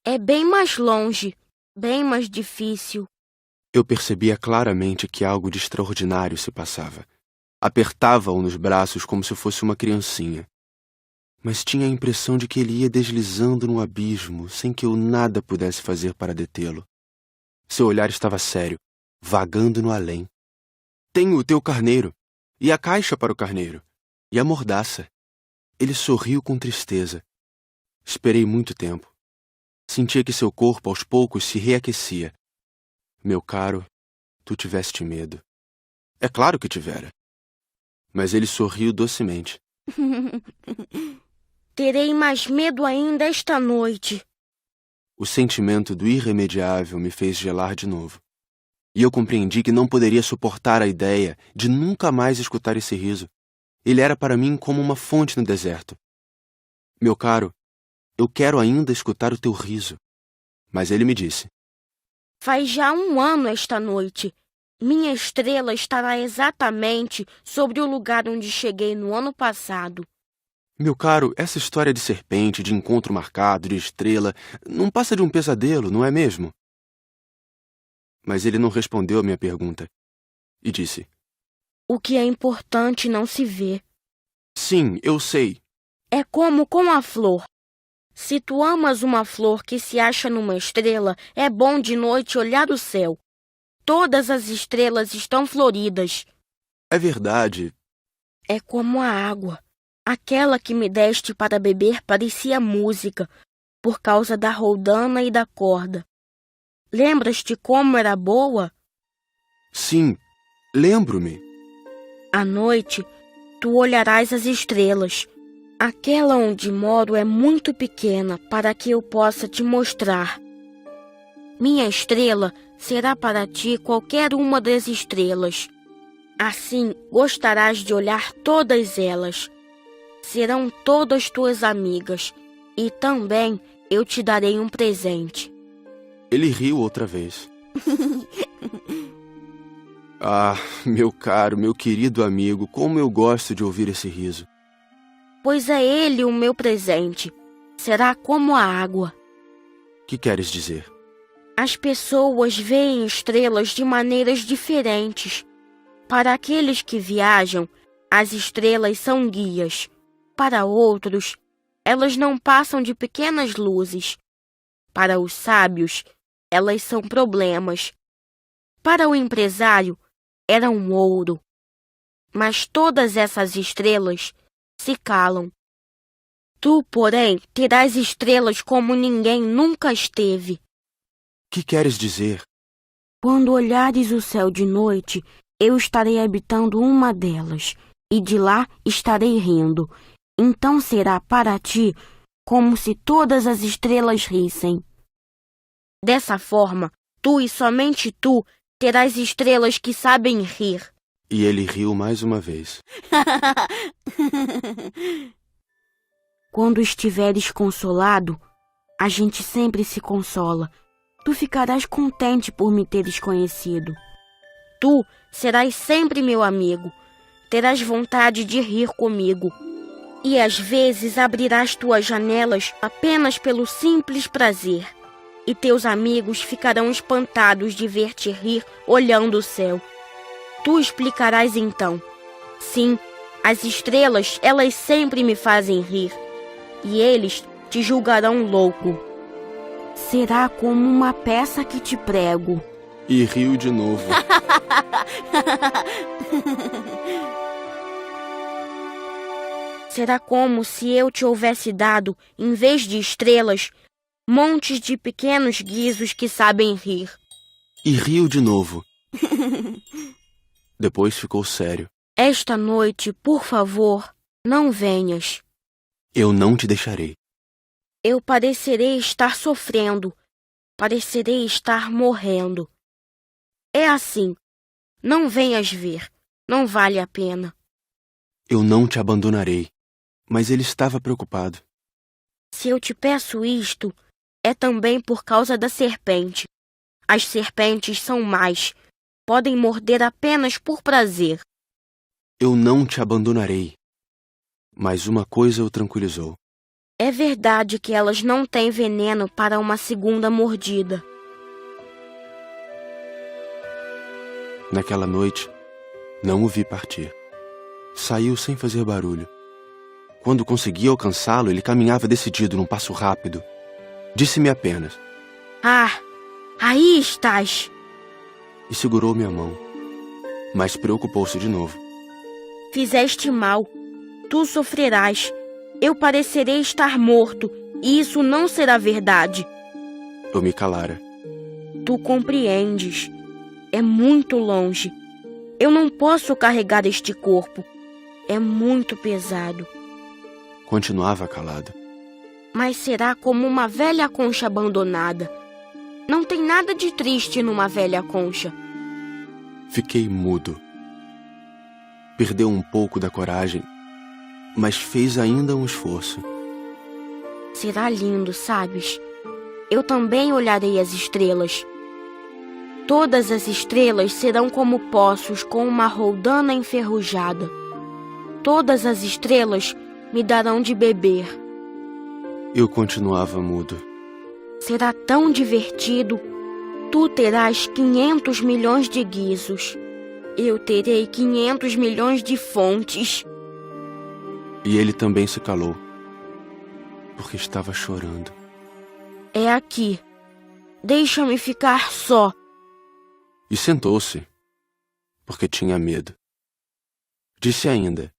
É bem mais longe, bem mais difícil. Eu percebia claramente que algo de extraordinário se passava. Apertava-o nos braços como se fosse uma criancinha. Mas tinha a impressão de que ele ia deslizando no abismo, sem que eu nada pudesse fazer para detê-lo. Seu olhar estava sério, vagando no além. Tenho o teu carneiro, E a caixa para o carneiro? E a mordaça? Ele sorriu com tristeza. Esperei muito tempo. Sentia que seu corpo aos poucos se reaquecia. Meu caro, tu tiveste medo. É claro que tivera. Mas ele sorriu docemente. Terei mais medo ainda esta noite. O sentimento do irremediável me fez gelar de novo. E eu compreendi que não poderia suportar a ideia de nunca mais escutar esse riso. Ele era para mim como uma fonte no deserto. Meu caro, eu quero ainda escutar o teu riso. Mas ele me disse: Faz já 1 ano esta noite. Minha estrela estará exatamente sobre o lugar onde cheguei no ano passado. Meu caro, essa história de serpente, de encontro marcado, de estrela, não passa de um pesadelo, não é mesmo? Mas ele não respondeu a minha pergunta. E disse: O que é importante não se vê. Sim, eu sei. É como com a flor. Se tu amas uma flor que se acha numa estrela, é bom de noite olhar o céu. Todas as estrelas estão floridas. É verdade. É como a água. Aquela que me deste para beber parecia música, por causa da roldana e da corda. Lembras-te como era boa? Sim, lembro-me. À noite, tu olharás as estrelas. Aquela onde moro é muito pequena para que eu possa te mostrar. Minha estrela será para ti qualquer uma das estrelas. Assim, gostarás de olhar todas elas. Serão todas tuas amigas. E também eu te darei um presente. Ele riu outra vez. Ah, meu caro, meu querido amigo, como eu gosto de ouvir esse riso. Pois é ele o meu presente. Será como a água. Que queres dizer? As pessoas veem estrelas de maneiras diferentes. Para aqueles que viajam, as estrelas são guias. Para outros, elas não passam de pequenas luzes. Para os sábios, elas são problemas. Para o empresário, eram ouro. Mas todas essas estrelas se calam. Tu, porém, terás estrelas como ninguém nunca esteve. Que queres dizer? Quando olhares o céu de noite, eu estarei habitando uma delas, e de lá estarei rindo. Então será para ti como se todas as estrelas rissem. Dessa forma, tu e somente tu terás estrelas que sabem rir. E ele riu mais uma vez. Quando estiveres consolado, a gente sempre se consola. Tu ficarás contente por me teres conhecido. Tu serás sempre meu amigo. Terás vontade de rir comigo. E às vezes abrirás tuas janelas apenas pelo simples prazer. E teus amigos ficarão espantados de ver-te rir olhando o céu. Tu explicarás então: sim, as estrelas, elas sempre me fazem rir. E eles te julgarão louco. Será como uma peça que te prego. E riu de novo. Será como se eu te houvesse dado, em vez de estrelas, montes de pequenos guizos que sabem rir. E riu de novo. Depois ficou sério. Esta noite, por favor, não venhas. Eu não te deixarei. Eu parecerei estar sofrendo. Parecerei estar morrendo. É assim. Não venhas ver. Não vale a pena. Eu não te abandonarei. Mas ele estava preocupado. Se eu te peço isto, é também por causa da serpente. As serpentes são más. Podem morder apenas por prazer. Eu não te abandonarei. Mas uma coisa o tranquilizou. É verdade que elas não têm veneno para uma segunda mordida. Naquela noite, não o vi partir. Saiu sem fazer barulho. Quando consegui alcançá-lo, ele caminhava decidido num passo rápido. Disse-me apenas: Ah, aí estás! E segurou minha mão. Mas preocupou-se de novo. Fizeste mal. Tu sofrerás. Eu parecerei estar morto, e isso não será verdade. Eu me calara. Tu compreendes. É muito longe. Eu não posso carregar este corpo. É muito pesado. Continuava calado. Mas será como uma velha concha abandonada. Não tem nada de triste numa velha concha. Fiquei mudo. Perdeu um pouco da coragem, mas fez ainda um esforço. Será lindo, sabes? Eu também olharei as estrelas. Todas as estrelas serão como poços com uma roldana enferrujada. Todas as estrelas me darão de beber. Eu continuava mudo. Será tão divertido. Tu terás 500 milhões de guizos. Eu terei 500 milhões de fontes. E ele também se calou, porque estava chorando. É aqui. Deixa-me ficar só. E sentou-se, porque tinha medo. Disse ainda: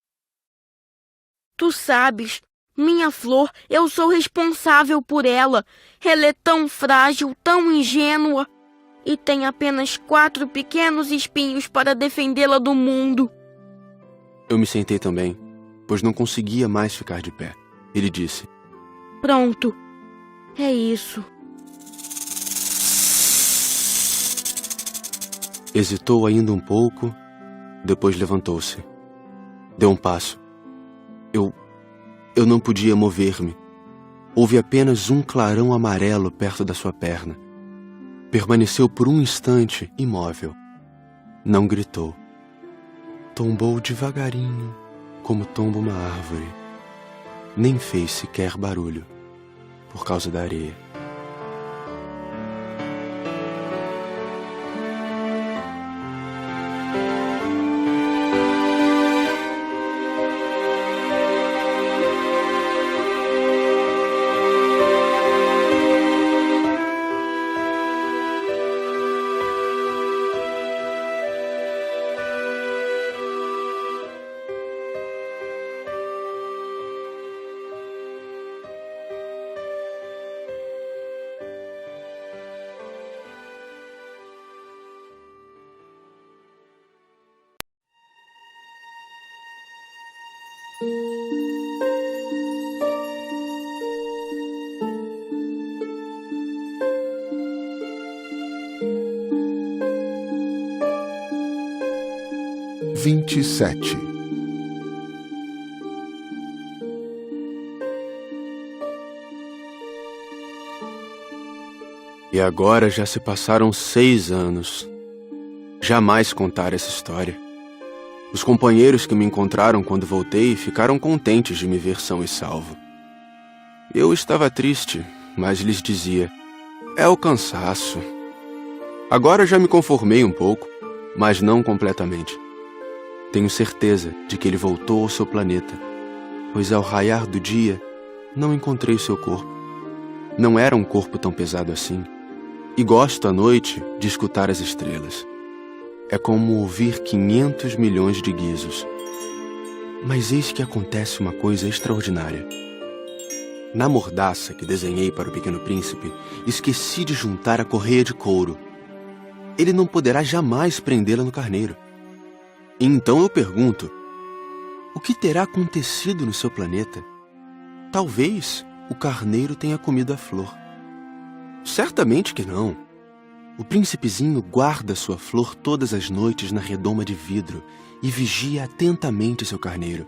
Tu sabes, minha flor, eu sou responsável por ela. Ela é tão frágil, tão ingênua. E tem apenas 4 pequenos espinhos para defendê-la do mundo. Eu me sentei também, pois não conseguia mais ficar de pé. Ele disse: Pronto. É isso. Hesitou ainda um pouco, depois levantou-se. Deu um passo. Eu não podia mover-me. Houve apenas um clarão amarelo perto da sua perna. Permaneceu por um instante imóvel. Não gritou. Tombou devagarinho, como tomba uma árvore. Nem fez sequer barulho, por causa da areia. E agora já se passaram 6 anos. Jamais contar essa história. Os companheiros que me encontraram quando voltei ficaram contentes de me ver são e salvo. Eu estava triste, mas lhes dizia: é o cansaço. Agora já me conformei um pouco, mas não completamente. Tenho certeza de que ele voltou ao seu planeta, pois ao raiar do dia não encontrei seu corpo. Não era um corpo tão pesado assim. E gosto à noite de escutar as estrelas. É como ouvir 500 milhões de guizos. Mas eis que acontece uma coisa extraordinária. Na mordaça que desenhei para o Pequeno Príncipe, esqueci de juntar a correia de couro. Ele não poderá jamais prendê-la no carneiro. E então eu pergunto: o que terá acontecido no seu planeta? Talvez o carneiro tenha comido a flor. Certamente que não. O príncipezinho guarda sua flor todas as noites na redoma de vidro e vigia atentamente seu carneiro.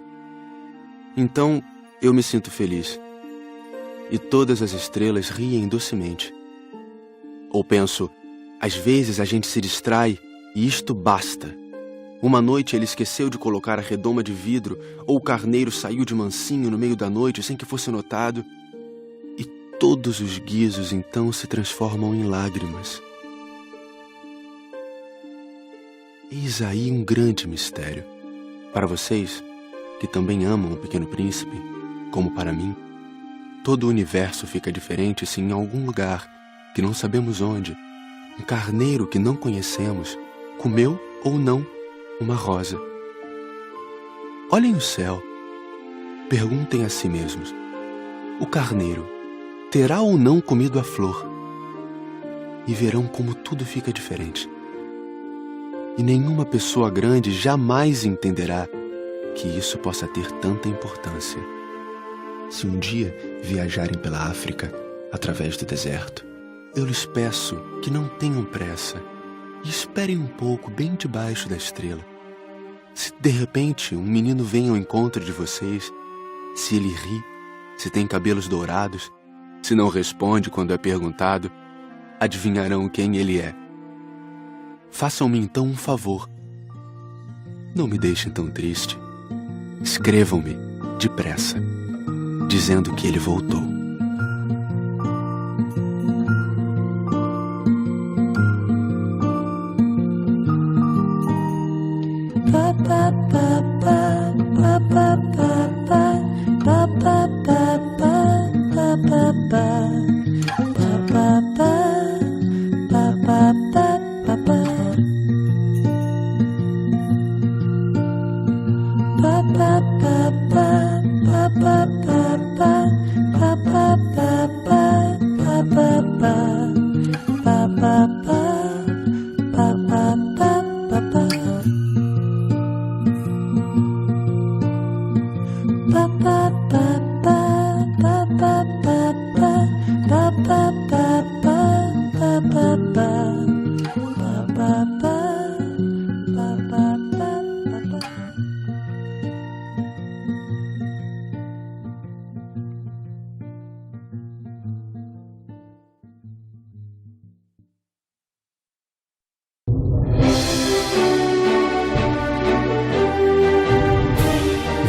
Então eu me sinto feliz. E todas as estrelas riem docemente. Ou penso: às vezes a gente se distrai e isto basta. Uma noite ele esqueceu de colocar a redoma de vidro, ou o carneiro saiu de mansinho no meio da noite sem que fosse notado. E todos os guizos então se transformam em lágrimas. Eis aí um grande mistério. Para vocês, que também amam o Pequeno Príncipe, como para mim, todo o universo fica diferente se em algum lugar, que não sabemos onde, um carneiro que não conhecemos comeu ou não uma rosa. Olhem o céu. Perguntem a si mesmos: o carneiro terá ou não comido a flor? E verão como tudo fica diferente. E nenhuma pessoa grande jamais entenderá que isso possa ter tanta importância. Se um dia viajarem pela África, através do deserto, eu lhes peço que não tenham pressa e esperem um pouco bem debaixo da estrela. Se de repente um menino vem ao encontro de vocês, se ele ri, se tem cabelos dourados, se não responde quando é perguntado, adivinharão quem ele é. Façam-me então um favor. Não me deixem tão triste. Escrevam-me depressa, dizendo que ele voltou.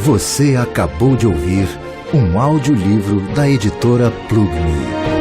Você acabou de ouvir um audiolivro da editora Plugme.